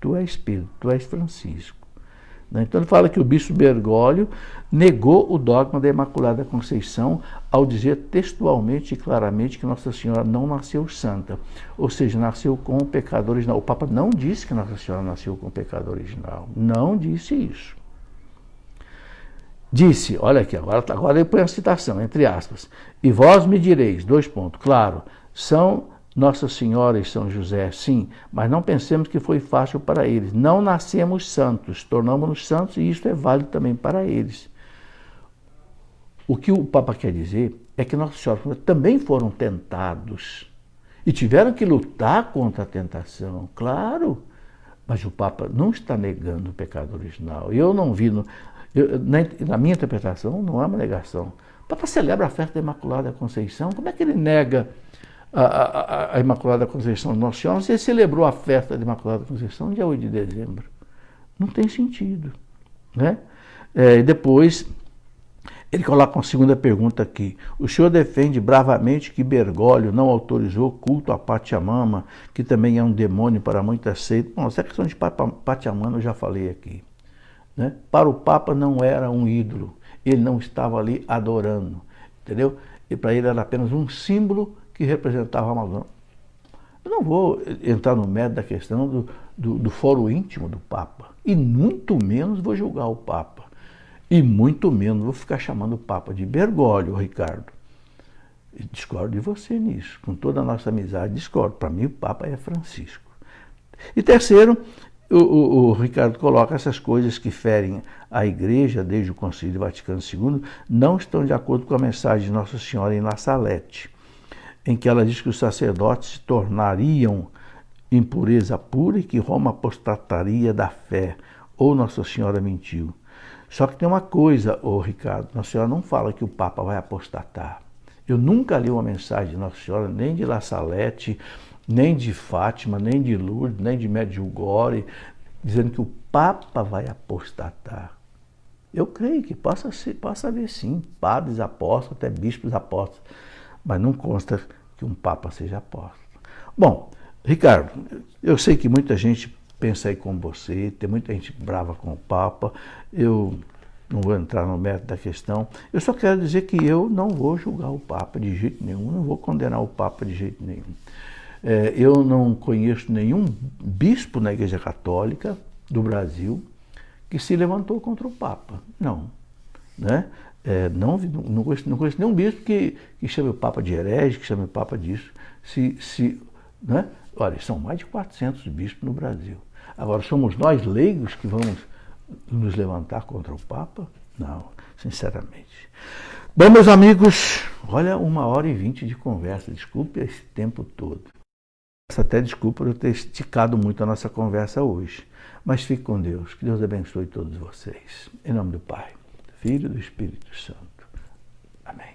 Tu és Pedro, tu és Francisco. Então ele fala que o bispo Bergoglio negou o dogma da Imaculada Conceição ao dizer textualmente e claramente que Nossa Senhora não nasceu santa, ou seja, nasceu com o pecado original. O Papa não disse que Nossa Senhora nasceu com o pecado original, não disse isso. Disse, olha aqui, agora ele põe a citação, entre aspas, e vós me direis, : claro, são Nossa Senhora e São José, sim, mas não pensemos que foi fácil para eles. Não nascemos santos, tornamos-nos santos e isso é válido também para eles. O que o Papa quer dizer é que Nossa Senhora também foram tentados e tiveram que lutar contra a tentação, claro, mas o Papa não está negando o pecado original. Eu não vi, na minha interpretação, não há uma negação. O Papa celebra a festa da Imaculada Conceição, como é que ele nega a Imaculada Conceição de Nossa Senhora? Você celebrou a festa da Imaculada Conceição no dia 8 de dezembro. Não tem sentido. Né? Depois, ele coloca uma segunda pergunta aqui. O senhor defende bravamente que Bergoglio não autorizou culto a Pachamama, que também é um demônio para muitas seitas. Bom, essa questão de Pachamama eu já falei aqui. Né? Para o Papa não era um ídolo, Ele não estava ali adorando, entendeu? E para ele era apenas um símbolo que representava a Amazônia. Eu não vou entrar no mérito da questão do foro íntimo do Papa, e muito menos vou julgar o Papa, e muito menos vou ficar chamando o Papa de Bergoglio, Ricardo. Discordo de você nisso, com toda a nossa amizade, discordo. Para mim o Papa é Francisco. E terceiro, o Ricardo coloca essas coisas que ferem a Igreja desde o Concílio Vaticano II, não estão de acordo com a mensagem de Nossa Senhora em La Salette, em que ela diz que os sacerdotes se tornariam impureza pura e que Roma apostataria da fé, ou Nossa Senhora mentiu. Só que tem uma coisa, Ricardo, Nossa Senhora não fala que o Papa vai apostatar. Eu nunca li uma mensagem de Nossa Senhora, nem de La Salette, nem de Fátima, nem de Lourdes, nem de Medjugorje, dizendo que o Papa vai apostatar. Eu creio que possa haver sim, padres apóstolos, até bispos apóstolos, mas não consta que um Papa seja apóstolo. Bom, Ricardo, eu sei que muita gente pensa aí como você, tem muita gente brava com o Papa, eu não vou entrar no mérito da questão, eu só quero dizer que eu não vou julgar o Papa de jeito nenhum, não vou condenar o Papa de jeito nenhum. Eu não conheço nenhum bispo na Igreja Católica do Brasil que se levantou contra o Papa, não, né? Não conheço nenhum bispo que chame o Papa de herege, que chame o Papa disso. Né? Olha, são mais de 400 bispos no Brasil. Agora, somos nós leigos que vamos nos levantar contra o Papa? Não, sinceramente. Bom, meus amigos, olha, 1h20 de conversa, desculpe esse tempo todo. Peço até desculpa por eu ter esticado muito a nossa conversa hoje. Mas fique com Deus, que Deus abençoe todos vocês. Em nome do Pai, do Filho e do Espírito Santo. Amém.